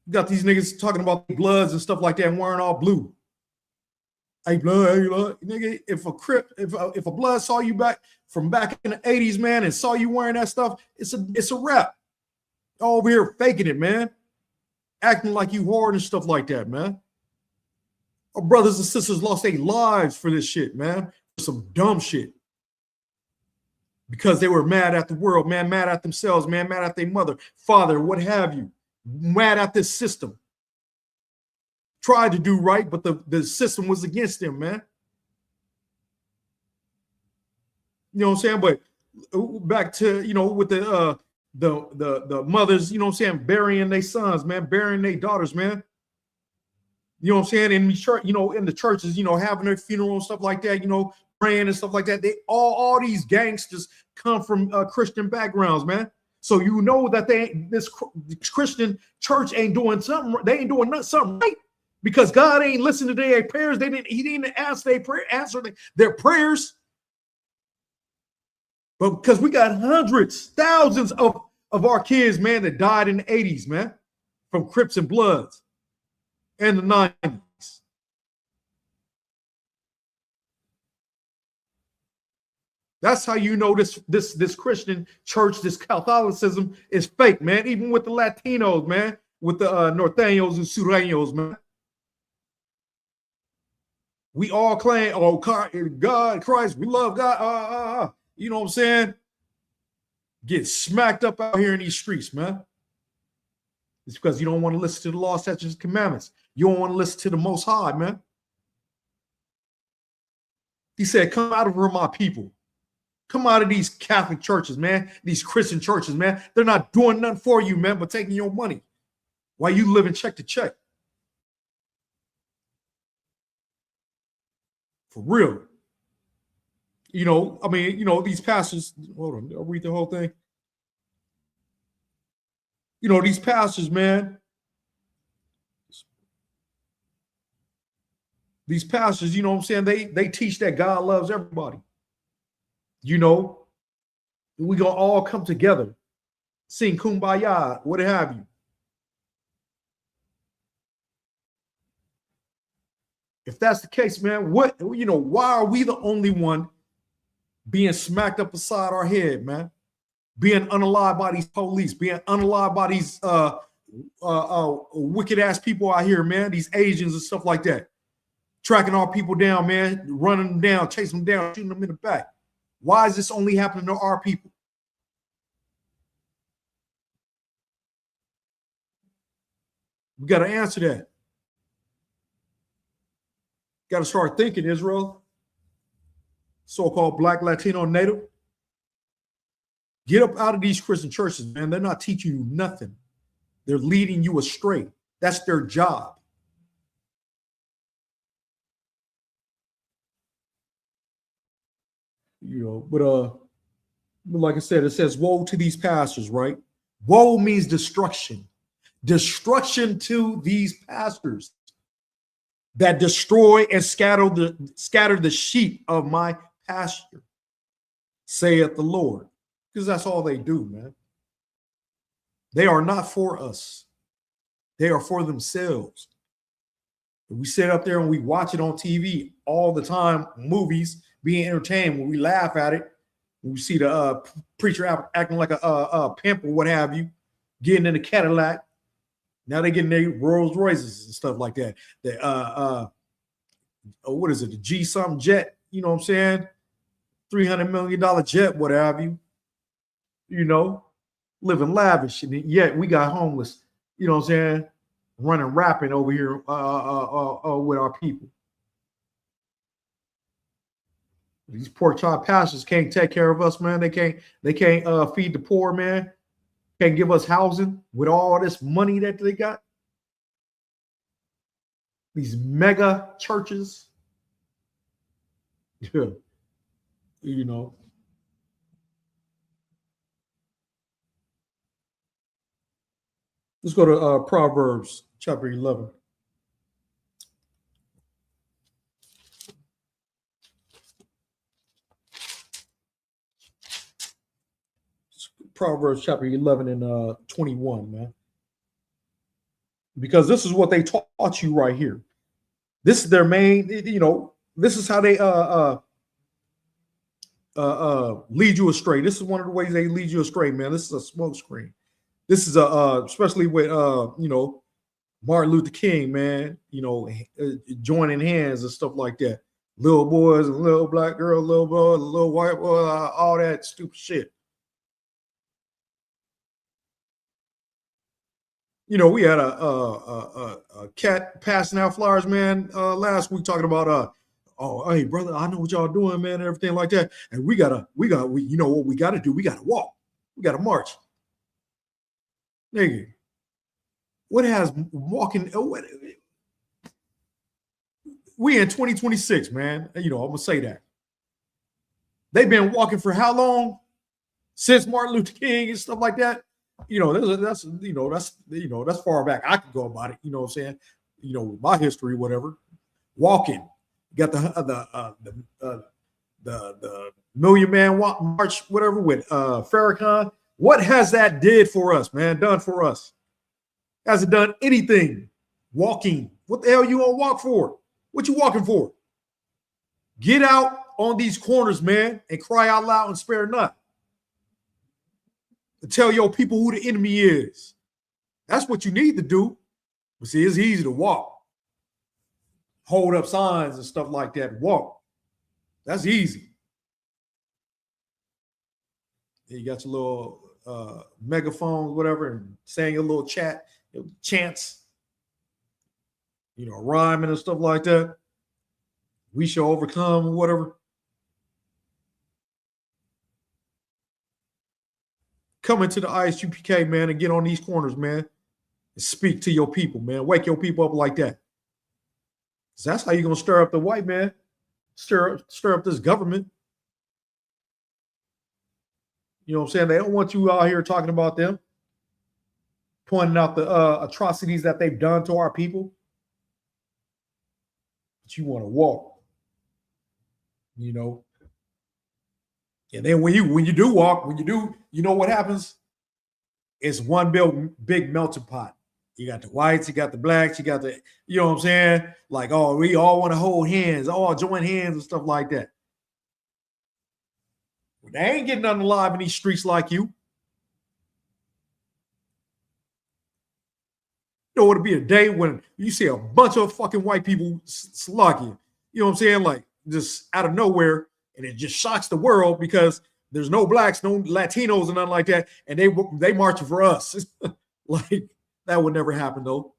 You got these niggas talking about Bloods and stuff like that and wearing all blue. Hey, blood, nigga, if a Blood saw you back in the 80s, man, and saw you wearing that stuff, it's a rap. Over here faking it, man. Acting like you hard and stuff like that, man. Our brothers and sisters lost their lives for this shit, man. For some dumb shit. Because they were mad at the world, man, mad at themselves, man, mad at their mother, father, what have you. Mad at this system. Tried to do right, but the system was against them, man. You know what I'm saying? But back to, with the mothers, you know what I'm saying, burying their sons, man, burying their daughters, man. You know what I'm saying? In the church, in the churches, having their funeral and stuff like that, praying and stuff like that. They all these gangsters come from Christian backgrounds, man. So that this Christian church ain't doing something. They ain't doing something right because God ain't listening to their prayers. He didn't answer their prayers. But because we got hundreds, thousands of our kids, man, that died in the 80s, man, from Crips and Bloods and the 90s. That's how this Christian church, this Catholicism is fake, man. Even with the Latinos, man, with the Norteños and Sureños, man. We all claim, God, Christ, we love God. You know what I'm saying? Get smacked up out here in these streets, man. It's because you don't want to listen to the law, statutes, and commandments. You don't want to listen to the Most High, man. He said, come out of her, my people. Come out of these Catholic churches, man. These Christian churches, man. They're not doing nothing for you, man, but taking your money while you living check to check. For real. These pastors, hold on, I'll read the whole thing. These pastors, man. These pastors, you know what I'm saying? They teach that God loves everybody. We gonna all come together, sing kumbaya, what have you. If that's the case, man, why are we the only one being smacked up beside our head, man? Being unalived by these police, being unalived by these wicked ass people out here, man, these Asians and stuff like that. Tracking our people down, man, running them down, chasing them down, shooting them in the back. Why is this only happening to our people? We got to answer that. Got to start thinking, Israel. So-called Black, Latino, Native. Get up out of these Christian churches, man. They're not teaching you nothing. They're leading you astray. That's their job. But like I said, it says, woe to these pastors, right? Woe means destruction. Destruction to these pastors that destroy and scatter the sheep of my pasture, saith the Lord. Because that's all they do, man. They are not for us. They are for themselves. We sit up there and we watch it on TV all the time, movies, being entertained, when we laugh at it, when we see the preacher acting like a pimp or what have you, getting in a Cadillac. Now they're getting their Rolls Royces and stuff like that. What is it? The G something jet, you know what I'm saying? $300 million jet, what have you. living lavish, and yet we got homeless. You know what I'm saying? Running rapping over here with our people. These pork chop pastors can't take care of us, man. They can't feed the poor, man. Can't give us housing with all this money that they got. These mega churches. Yeah. You know. Let's go to Proverbs chapter 11. Proverbs chapter 11 and 21, man. Because this is what they taught you right here. This is their main, this is how they lead you astray. This is one of the ways they lead you astray, man. This is a smoke screen. This is especially with Martin Luther King, man, joining hands and stuff like that. Little boys and little black girls, little boy, little white boy, all that stupid shit. We had a cat passing out flowers, man, last week talking about oh, hey brother, I know what y'all doing, man, and everything like that. And we you know what we gotta do? We gotta walk, we gotta march. Nigga, what has walking? We in 2026, man. I'm gonna say that they've been walking for how long? Since Martin Luther King and stuff like that. That's far back I can go about it. You know what I'm saying? My history, whatever. Walking, got the Million Man Walk March, whatever, with Farrakhan. What has that did for us, man? Done for us? Hasn't done anything. Walking. What the hell you gonna walk for? What you walking for? Get out on these corners, man, and cry out loud and spare not. To tell your people who the enemy is. That's what you need to do. But see, it's easy to walk. Hold up signs and stuff like that. Walk. That's easy. You got your little megaphones, whatever, and saying a little chants, rhyming and stuff like that. We shall overcome, whatever. Come into the ISUPK, man, and get on these corners, man, and speak to your people, man. Wake your people up like that. So that's how you're gonna stir up the white man, stir up this government. You know what I'm saying? They don't want you out here talking about them, pointing out the atrocities that they've done to our people. But you want to walk, And then when you do walk, you know what happens? It's one big melting pot. You got the whites, you got the blacks, you got the, you know what I'm saying? Like, oh, we all want to hold hands, all join hands and stuff like that. They ain't getting nothing alive in these streets like you. It'll be a day when you see a bunch of fucking white people slug you. You know what I'm saying? Like, just out of nowhere. And it just shocks the world because there's no blacks, no Latinos, and nothing like that. And they marching for us. Like, that would never happen, though.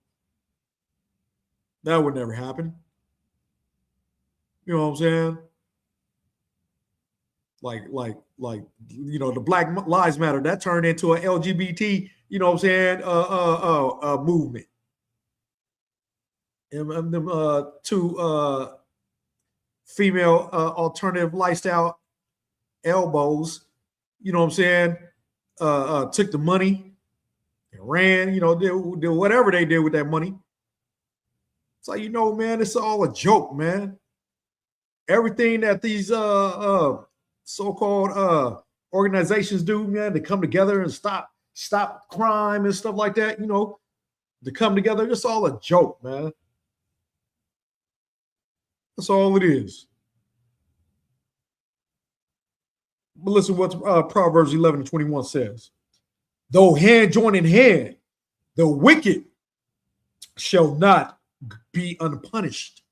That would never happen. You know what I'm saying? Like, the Black Lives Matter, that turned into an LGBT, you know what I'm saying, movement. And them two female alternative lifestyle elbows, you know what I'm saying, took the money and ran, did whatever they did with that money. It's like, man, it's all a joke, man. Everything that these so-called organizations do, man, to come together and stop crime and stuff like that, to come together, it's all a joke, man. That's all it is. But listen what Proverbs 11:21 says. Though hand join in hand, the wicked shall not be unpunished.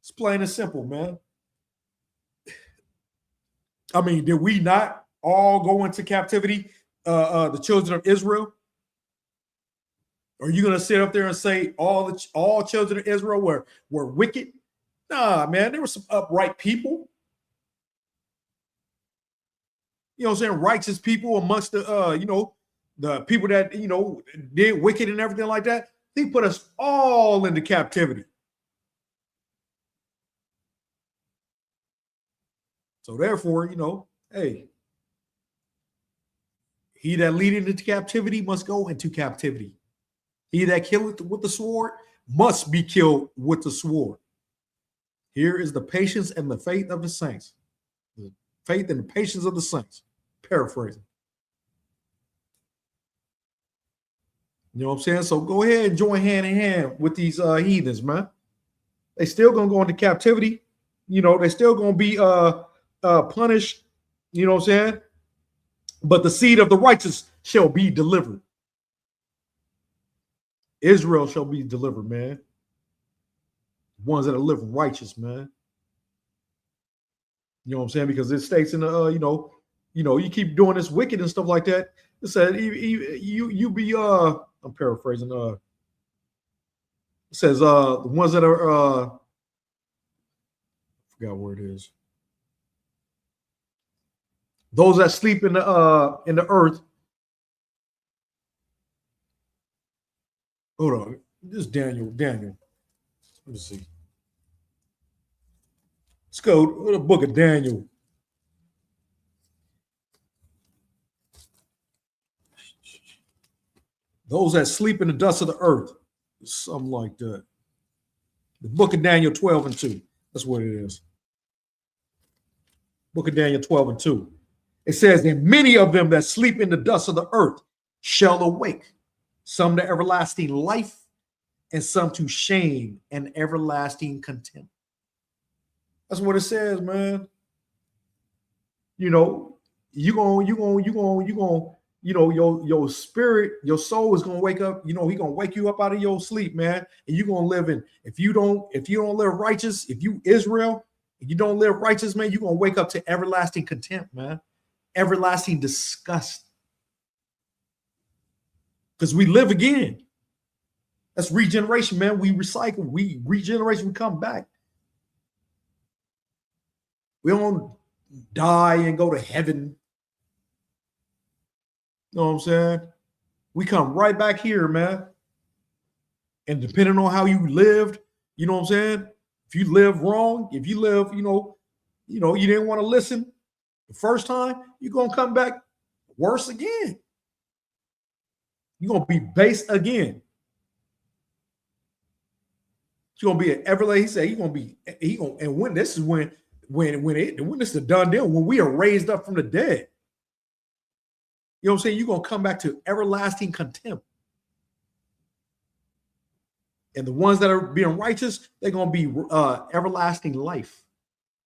It's plain and simple, man. I mean, did we not all go into captivity the children of Israel? Are you going to sit up there and say all children of Israel were wicked? Nah, man, there were some upright people. You know what I'm saying? Righteous people amongst the, the people that, did wicked and everything like that. He put us all into captivity. So therefore, hey, he that leadeth into captivity must go into captivity. He that killeth with the sword must be killed with the sword. Here is the patience and the faith of the saints. The faith and the patience of the saints. Paraphrasing. You know what I'm saying? So go ahead and join hand in hand with these heathens, man. They still gonna go into captivity. They still gonna be punished. You know what I'm saying? But the seed of the righteous shall be delivered. Israel shall be delivered, man. Ones that are living righteous, man. You know what I'm saying? Because it states in the you keep doing this wicked and stuff like that. It said you be I'm paraphrasing. It says the ones that are I forgot where it is. Those that sleep in the earth. Hold on. This is Daniel. Let me see. Let's go to the book of Daniel. Those that sleep in the dust of the earth. Something like that. The book of Daniel 12:2. That's what it is. Book of Daniel 12:2. It says, and many of them that sleep in the dust of the earth shall awake, some to everlasting life, and some to shame and everlasting contempt. That's what it says, man. Your spirit, your soul is gonna wake up. He gonna wake you up out of your sleep, man. And you're gonna live in. If you don't live righteous, if you Israel, if you don't live righteous, man, you're gonna wake up to everlasting contempt, man. Everlasting disgust. Because we live again. That's regeneration, man. We recycle, we regeneration, we come back. We don't die and go to heaven. You know what I'm saying? We come right back here, man. And depending on how you lived, you know what I'm saying? If you live wrong, if you live, you didn't want to listen the first time, you're going to come back worse again. You're going to be base again. You're going to be an everlasting. He said he's going to be, and when this is when this is a done deal, when we are raised up from the dead. You know what I'm saying? You're going to come back to everlasting contempt. And the ones that are being righteous, they're going to be everlasting life.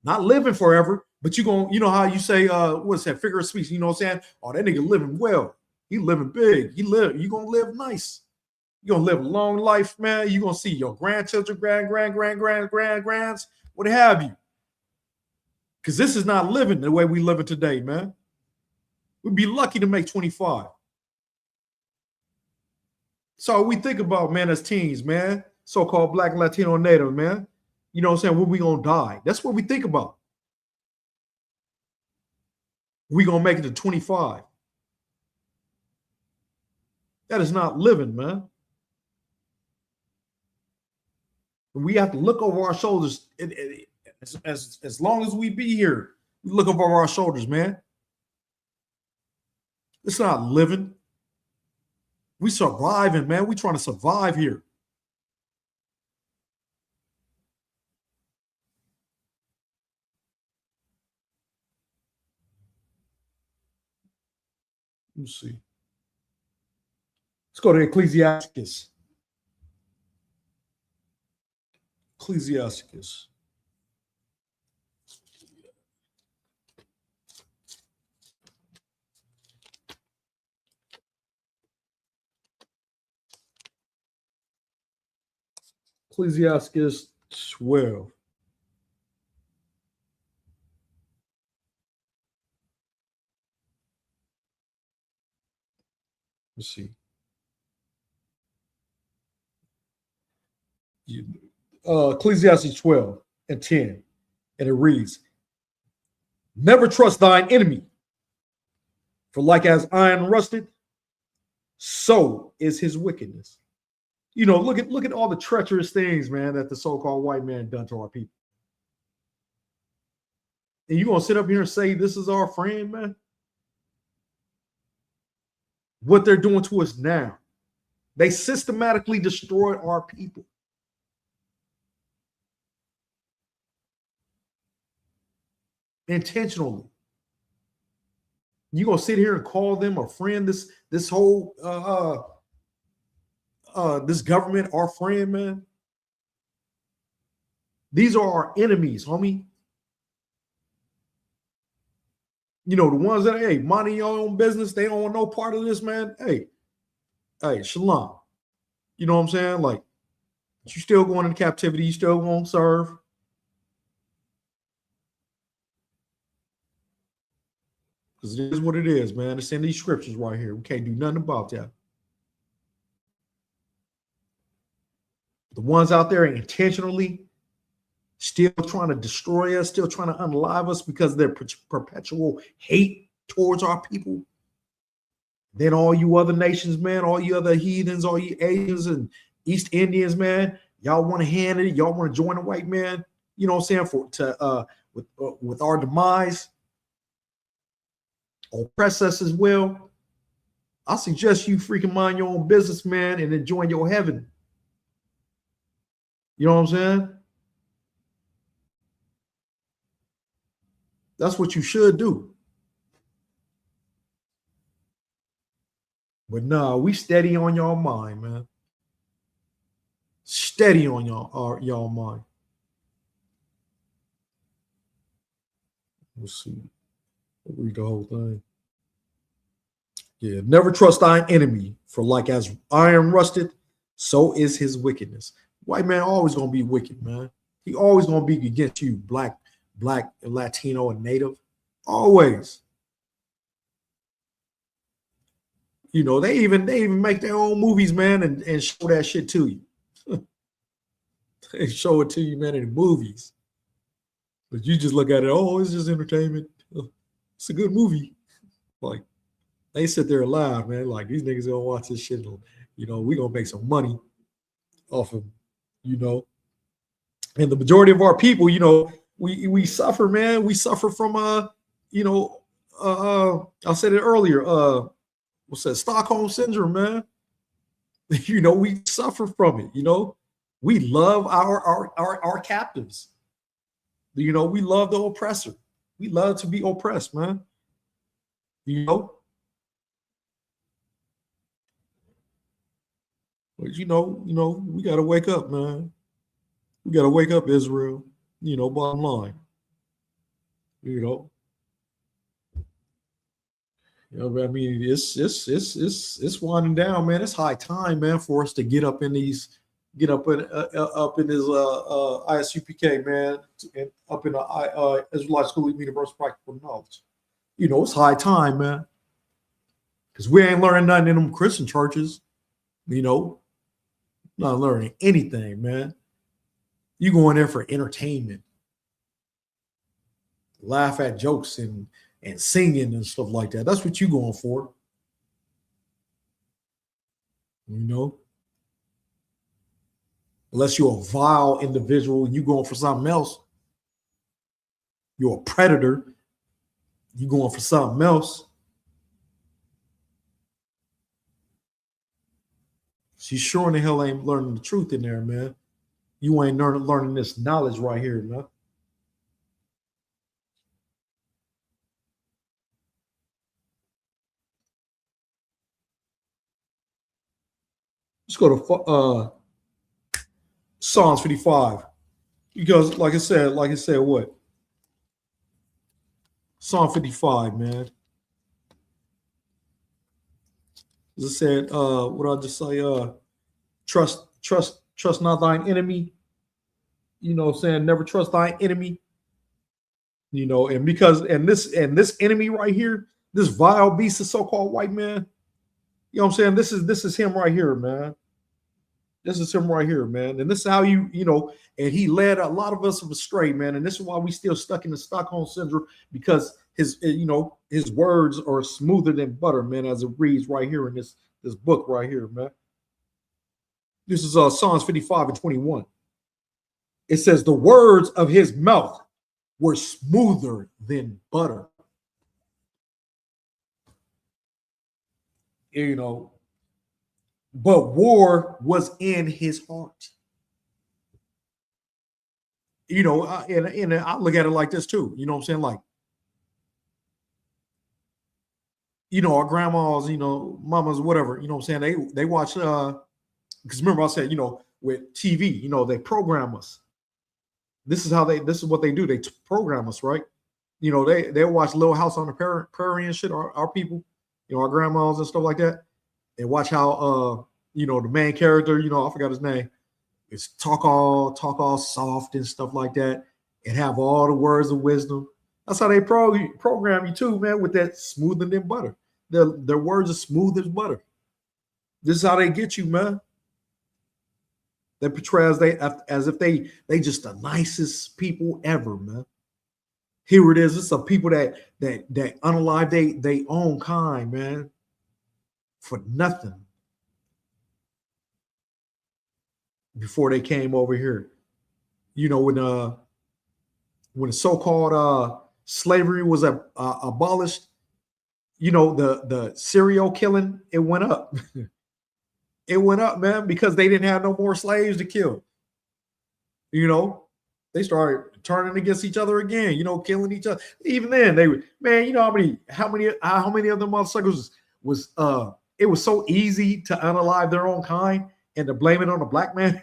Not living forever, but you're going to, how you say, what's that, figure of speech? You know what I'm saying? Oh, that nigga living well. He living big. You're going to live nice. You're going to live a long life, man. You're going to see your grandchildren, grands, what have you. Because this is not living the way we live it today, man. We'd be lucky to make 25. So we think about, man, as teens, man, so-called Black, Latino, and Native, man. You know what I'm saying? When we gonna die? That's what we think about. We gonna make it to 25. That is not living, man. We have to look over our shoulders. As long as we be here, we look over our shoulders, man. It's not living. We surviving, man. We trying to survive here. Let's see. Let's go to Ecclesiastes. Ecclesiastes. Ecclesiastes 12. Let's see. Ecclesiastes 12:10. And it reads, never trust thine enemy, for like as iron rusted, so is his wickedness. Look at all the treacherous things, man, that the so-called white man done to our people. And you gonna sit up here and say this is our friend, man? What they're doing to us now. They systematically destroyed our people. Intentionally. You gonna sit here and call them a friend? This whole this government our friend, man? These are our enemies, homie. The ones that, hey, minding your own business, they don't want no part of this, man. Hey, shalom. You know what I'm saying? Like, you still going into captivity, you still won't serve. Because it is what it is, man. It's in these scriptures right here. We can't do nothing about that. The ones out there intentionally still trying to destroy us, still trying to unalive us because of their perpetual hate towards our people. Then all you other nations, man, all you other heathens, all you Asians and East Indians, man, y'all want to hand it, y'all want to join the white man, you know what I'm saying, with our demise, oppress us as well. I suggest you freaking mind your own business, man, and enjoy your heaven. You know what I'm saying? That's what you should do. But nah, we steady on y'all mind, man. Steady on y'all mind. Let's see. I'll read the whole thing. Yeah, never trust thine enemy, for like as iron rusted, so is his wickedness. White man always gonna be wicked, man. He always gonna be against you, black, Latino, and Native. Always. They even make their own movies, man, and show that shit to you. They show it to you, man, in the movies. But you just look at it, oh, it's just entertainment. It's a good movie. Like, they sit there alive, man. Like, these niggas gonna watch this shit. We gonna make some money off of, And the majority of our people, we suffer, man. We suffer from I said it earlier, what's that, Stockholm syndrome, man. We suffer from it, We love our captives. We love the oppressor. We love to be oppressed, man. But we gotta wake up, man. We gotta wake up, Israel. Bottom line. I mean, it's winding down, man. It's high time, man, for us to get up in this ISUPK, man, and up in the Israelite School of Universal Practical Knowledge. It's high time, man, because we ain't learning nothing in them Christian churches. Not learning anything, man. You going there for entertainment, laugh at jokes and singing and stuff like that. That's what you going for. Unless you're a vile individual and you going for something else. You're a predator. You going for something else. She sure in the hell ain't learning the truth in there, man. You ain't learning this knowledge right here, man. Let's go to Psalms 55. Because like I said, what? Psalm 55, man. As I said, what I just say, trust not thine enemy. Never trust thine enemy. And because this enemy right here, this vile beast, the so-called white man, You know what I'm saying? This is him right here, man. This is him right here, man. And this is how and he led a lot of us astray, man. And this is why we still stuck in the Stockholm syndrome, because his words are smoother than butter, man, as it reads right here in this book right here, man. This is Psalms 55 and 21. It says, the words of his mouth were smoother than butter. You know, but war was in his heart. And I look at it like this too. You know what I'm saying? Like, our grandmas, mamas, whatever, you know what I'm saying? They watch because remember I said, with TV, they program us. This is what they do. They program us, right? They watch Little House on the Prairie and shit, our people, our grandmas and stuff like that. And watch how the main character, I forgot his name, is talk all soft and stuff like that, and have all the words of wisdom. That's how they program you too, man, with that smoother than butter. Their words are smooth as butter. This is how they get you, man. They portray as if they just the nicest people ever, man. Here it is. It's some people that unalive they own kind, man, for nothing before they came over here. When the so-called slavery was abolished, the serial killing, it went up. It went up, man, because they didn't have no more slaves to kill. They started turning against each other again, killing each other. Even then, man, how many of them motherfuckers was it was so easy to unalive their own kind and to blame it on the black man.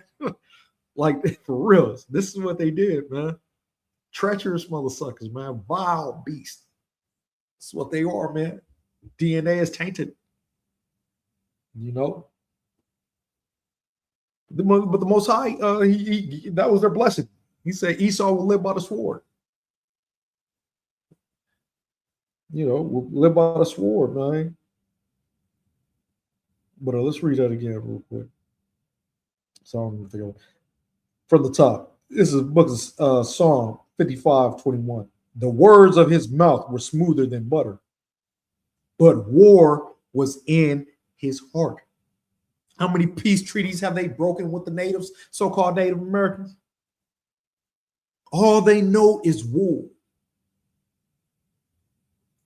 Like, for real, this is what they did, man. Treacherous motherfuckers, man. Vile beasts. That's what they are, man. DNA is tainted. But the Most High, that was their blessing. He said Esau will live by the sword. Will live by the sword, man. But let's read that again real quick. So I'm thinking from the top. This is book of Psalm 55:21. The words of his mouth were smoother than butter, but war was in his heart. How many peace treaties have they broken with the natives, so-called Native Americans? All they know is war.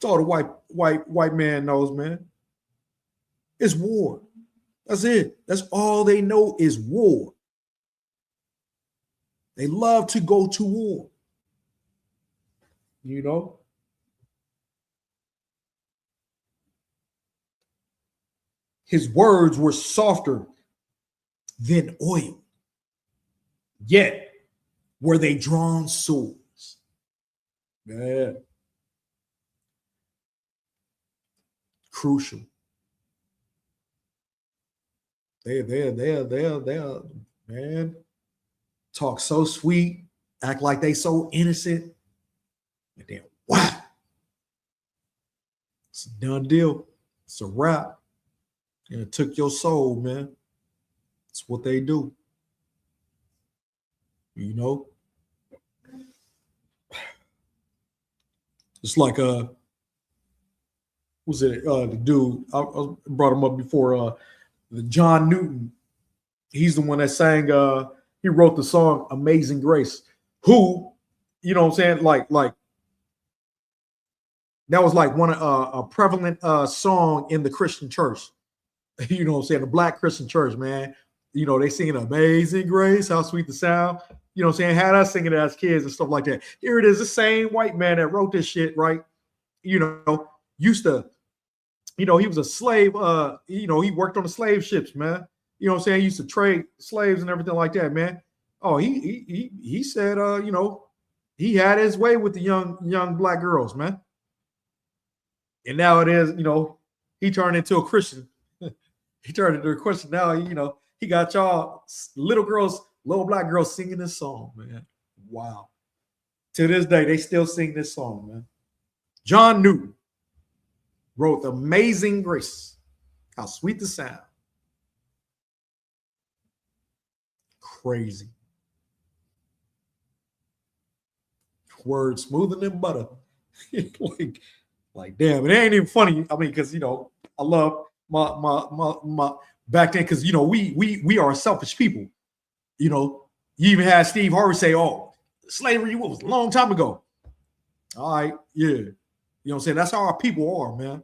That's all the white man knows, man. It's war. That's it. That's all they know is war. They love to go to war. His words were softer than oil, yet were they drawn swords. Yeah. Crucial. They man, talk so sweet, act like they so innocent, and then wow, it's a done deal. It's a wrap. And it took your soul, man. That's what they do. It's like was it the dude I brought him up before, the John Newton. He's the one that sang he wrote the song Amazing Grace, who, what I'm saying, like that was like a prevalent song in the Christian church. What I'm saying, the black Christian church, man. They singing Amazing Grace, how sweet the sound. What I'm saying, had us singing it as kids and stuff like that. Here it is, the same white man that wrote this shit, right? Used to, he was a slave. He worked on the slave ships, man. What I'm saying? He used to trade slaves and everything like that, man. Oh, he said, he had his way with the young black girls, man. And now it is, he turned into a Christian. He turned into a Christian. Now, he got y'all little black girls singing this song, man. Wow. To this day, they still sing this song, man. John Newton wrote Amazing Grace. How sweet the sound. Crazy. Word smoother than butter. like damn, it ain't even funny. I mean, because I love my back then, because we are selfish people. You even had Steve Harvey say, "Oh, slavery was a long time ago." All right, yeah. You know what I'm saying? That's how our people are, man.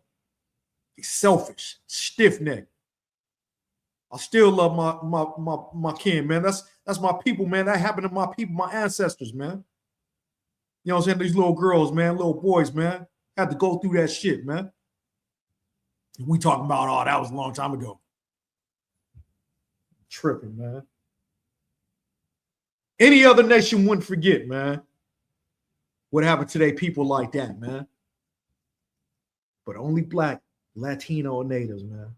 Selfish, stiff-necked. I still love my kin, man. That's my people, man. That happened to my people, my ancestors, man. You know what I'm saying? These little girls, man, little boys, man, had to go through that shit, man. We talking about, oh, that was a long time ago. Tripping, man. Any other nation wouldn't forget, man, what happened to their people like that, man. But only Black, Latino, natives, man,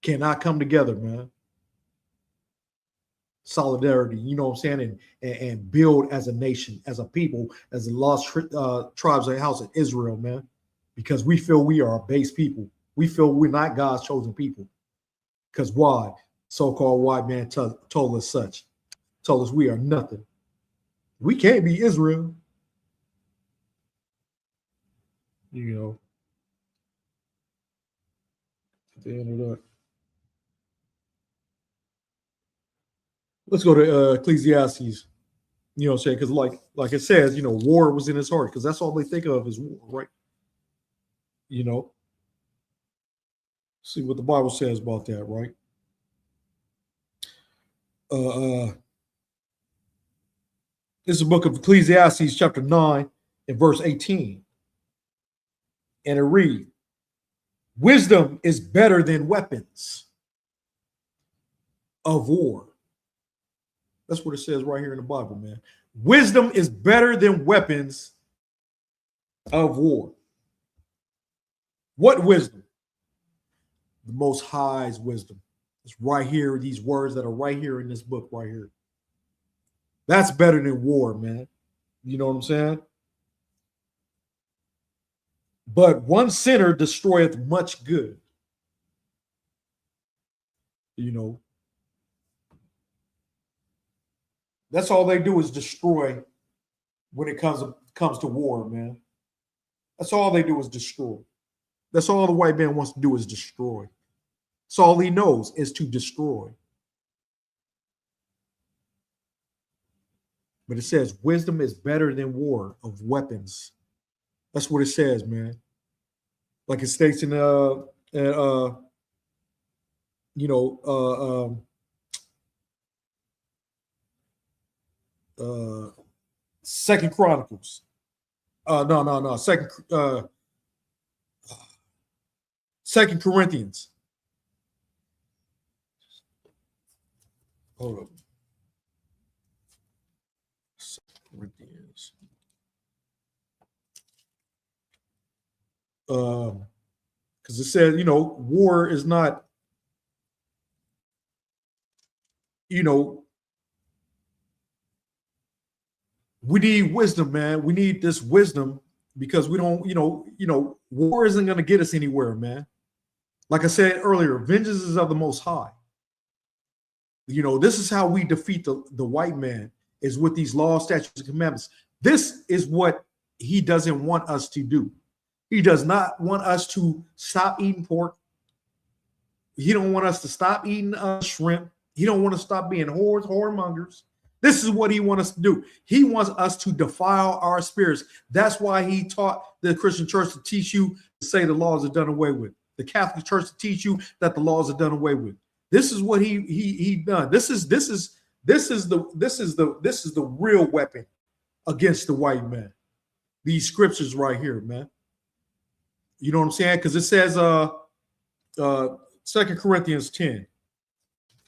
cannot come together, man. Solidarity, you know what I'm saying, and build as a nation, as a people, as the lost tribes of the house of Israel, man, because we feel we are a base people. We feel we're not God's chosen people. Because why? So-called white man told us such. Told us we are nothing. We can't be Israel. At the end of that. Let's go to Ecclesiastes. You know what I'm saying? Because like it says, war was in his heart, because that's all they think of is war, right? See what the Bible says about that, right? This is the book of Ecclesiastes, chapter 9, and verse 18. And it reads, wisdom is better than weapons of war. That's what it says right here in the Bible, man. Wisdom is better than weapons of war. What wisdom? The Most High's wisdom. It's right here, these words that are right here in this book right here. That's better than war, man. You know what I'm saying? But one sinner destroyeth much good. That's all they do is destroy when it comes to war, man. That's all they do is destroy. That's all the white man wants to do is destroy. That's all he knows is to destroy. But it says wisdom is better than war of weapons. That's what it says, man. Like it states in Second Chronicles. No. Second Corinthians. Hold up. Corinthians. Because it says, war is not, we need wisdom, man. We need this wisdom because we don't, war isn't going to get us anywhere, man. Like I said earlier, vengeance is of the Most High. This is how we defeat the white man, is with these laws, statutes, and commandments. This is what he doesn't want us to do. He does not want us to stop eating pork. He don't want us to stop eating shrimp. He don't want to stop being whoremongers. This is what he wants us to do. He wants us to defile our spirits. That's why he taught the Christian church to teach you to say the laws are done away with. The Catholic church to teach you that the laws are done away with. This is what he done. This is the real weapon against the white man. These scriptures right here, man. You know what I'm saying? Because it says 2 Corinthians 10.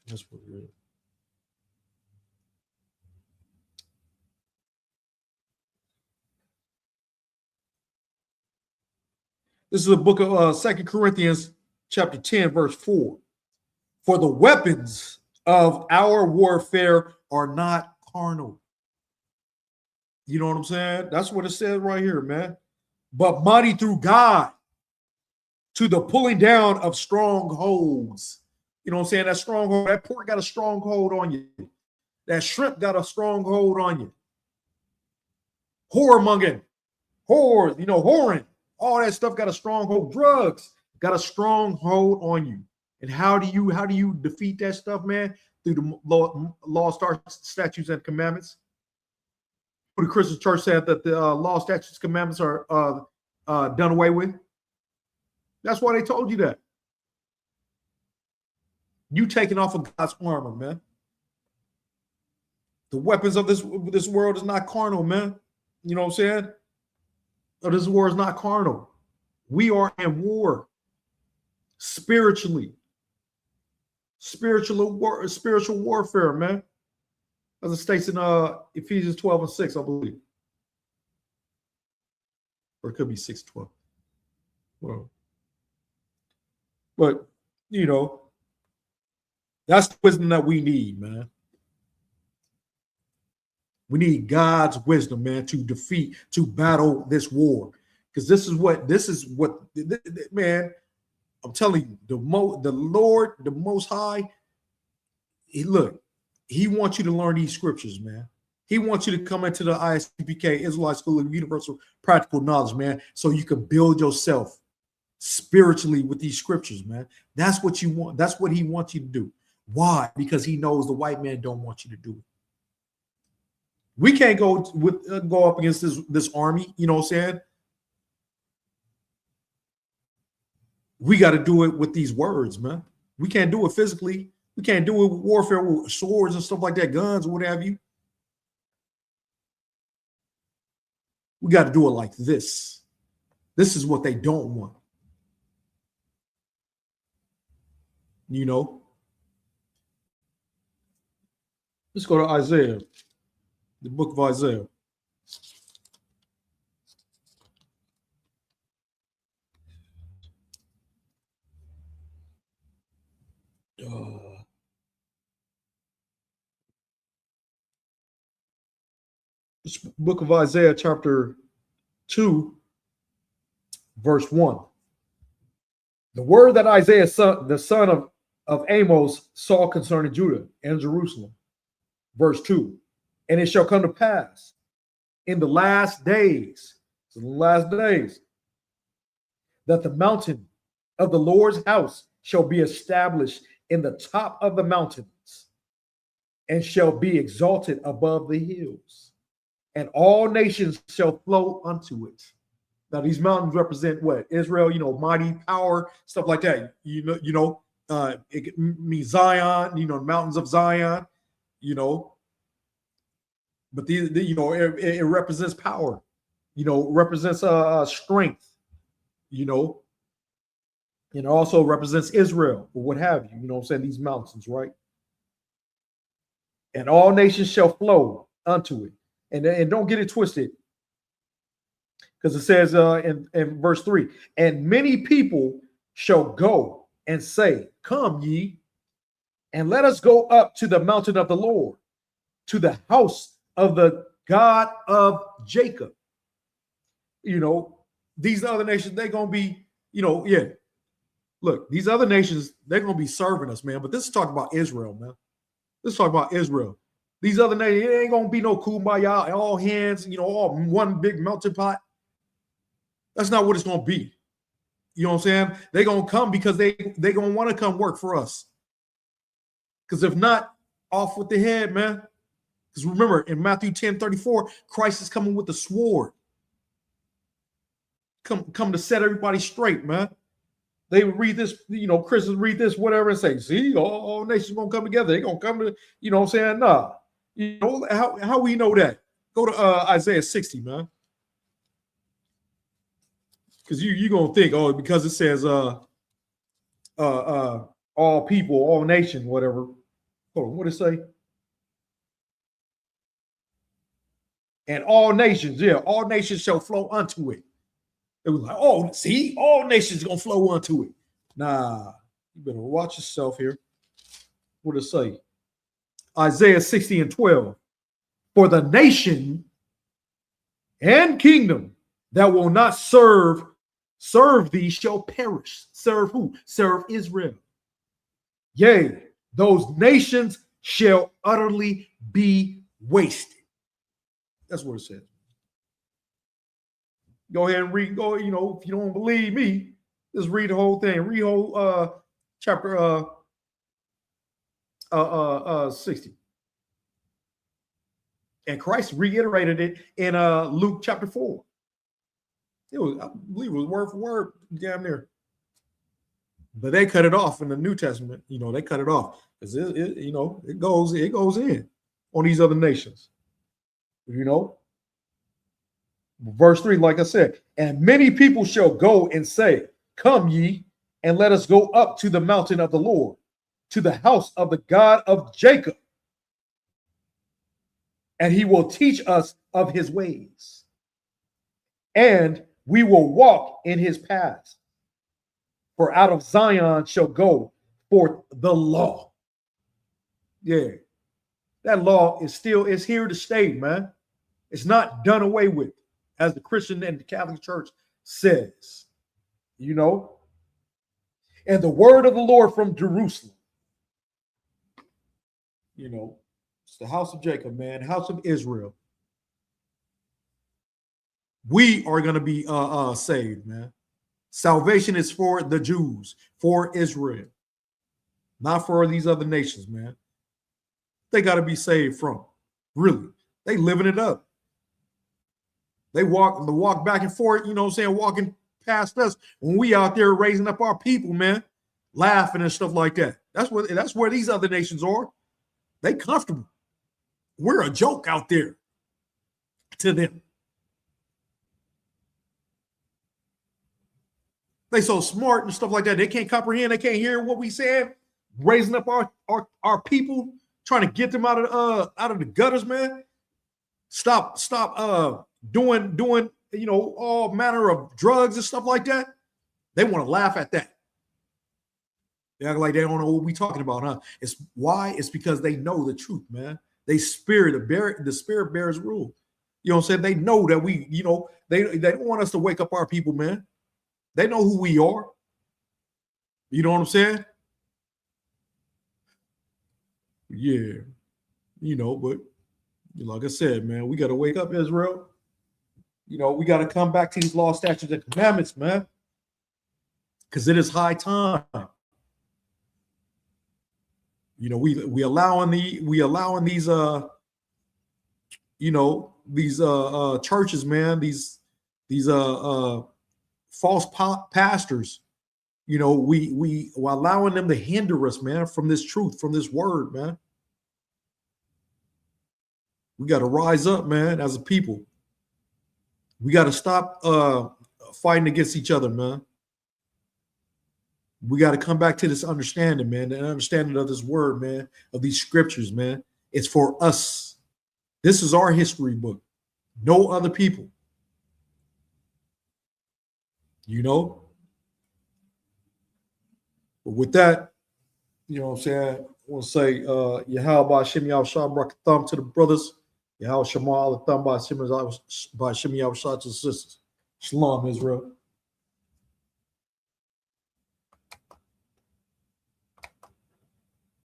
That's what it is. This is the book of 2 Corinthians chapter 10, verse 4. For the weapons of our warfare are not carnal. You know what I'm saying? That's what it says right here, man. but mighty through God to the pulling down of strongholds. You know what I'm saying? That stronghold, that pork got a stronghold on you. That shrimp got a stronghold on you. Whoremongering, whores, whoring, all that stuff got a stronghold. Drugs got a stronghold on you. And how do you defeat that stuff, man? Through the law, statutes, and commandments. The Christian church said that the law, statutes, commandments are done away with. That's why they told you that. You taking off of God's armor, man. The weapons of this world is not carnal, man. You know what I'm saying? This war is not carnal. We are in war spiritually. Spiritual warfare, man. As it states in Ephesians 12:6, I believe. Or it could be 6:12. Well, but that's the wisdom that we need, man. We need God's wisdom, man, to battle this war. Because this is what, man, I'm telling you, the Lord, the Most High, He wants you to learn these scriptures, man. He wants you to come into the ISPK, Israelite School of Universal Practical Knowledge, man, so you can build yourself spiritually with these scriptures, man. That's what you want. That's what He wants you to do. Why? Because He knows the white man don't want you to do it. We can't go up against this army, you know what I'm saying? We got to do it with these words, man. We can't do it physically. We can't do it with warfare with swords and stuff like that, guns or what have you. We got to do it like this. This is what they don't want. Let's go to Isaiah. The book of Isaiah. This book of Isaiah, chapter 2, verse 1. The word that Isaiah, the son of Amos, saw concerning Judah and Jerusalem. Verse 2. And it shall come to pass in the last days, that the mountain of the Lord's house shall be established in the top of the mountains and shall be exalted above the hills, and all nations shall flow unto it. Now, these mountains represent what? Israel, mighty power, stuff like that. It means Zion, the mountains of Zion, But it represents power, represents strength, and it also represents Israel or what have you. I'm saying, these mountains, right? And all nations shall flow unto it, and don't get it twisted, because it says in verse 3, and many people shall go and say, come ye, and let us go up to the mountain of the Lord, to the house of the God of Jacob. These other nations, they're going to be, Look, these other nations, they're going to be serving us, man. But this is talking about Israel, man. This is talking about Israel. These other nations, it ain't going to be no kumbaya, all hands, all one big melting pot. That's not what it's going to be. You know what I'm saying? They're going to come because they're going to want to come work for us. Because if not, off with the head, man. Because remember, in Matthew 10:34, Christ is coming with a sword. Come to set everybody straight, man. They would read this, Christians read this, whatever, and say, see, all nations going to come together. They're going to come to, what I'm saying? Nah. How we know that? Go to Isaiah 60, man. Because you're going to think, because it says all people, all nations, whatever. Hold on, what did it say? And all nations, all nations shall flow unto it. It was like, see, all nations gonna flow unto it. Nah, you better watch yourself here. What does it say? Isaiah 60:12. For the nation and kingdom that will not serve thee shall perish. Serve who? Serve Israel. Yea, those nations shall utterly be wasted. That's what it says. Go ahead and read. Go, if you don't believe me, just read the whole thing. Read whole chapter 60. And Christ reiterated it in Luke chapter 4. It was, I believe it was word for word, damn near. But they cut it off in the New Testament. They cut it off because it goes in on these other nations. Verse 3, like I said, and many people shall go and say, come ye, and let us go up to the mountain of the Lord, to the house of the God of Jacob, and he will teach us of his ways, and we will walk in his paths. For out of Zion shall go forth the law. Yeah, that law is here to stay, man. It's not done away with, as the Christian and the Catholic Church says. And the word of the Lord from Jerusalem. It's the house of Jacob, man, house of Israel. We are going to be saved, man. Salvation is for the Jews, for Israel, not for these other nations, man. They got to be saved from. Really, they living it up. They walk back and forth, walking past us when we out there raising up our people, man, laughing and stuff like that. That's where these other nations are. They comfortable. We're a joke out there to them. They so smart and stuff like that. They can't comprehend. They can't hear what we said. Raising up our people, trying to get them out of the gutters, man. Stop doing all manner of drugs and stuff like that. They want to laugh at that. They act like they don't know what we're talking about, huh? It's why? It's because they know the truth, man. The spirit bears rule. You know what I'm saying? They know that they don't want us to wake up our people, man. They know who we are. You know what I'm saying? Yeah. But like I said, man, we got to wake up, Israel. We got to come back to these law, statutes, and commandments, man. Because it is high time. We allowing these churches, man, these false pastors, we allowing them to hinder us, man, from this truth, from this word, man. We got to rise up, man, as a people. We got to stop fighting against each other, man. We got to come back to this understanding, man, the understanding of this word, man, of these scriptures, man. It's for us. This is our history book. No other people. But with that, what I'm saying, I want to say, Yahweh Shem Yahushua Barak Thumb to the brothers. Yahweh Shema Allah Thumb by Shem Yahushua to the sisters. Shalom, Israel.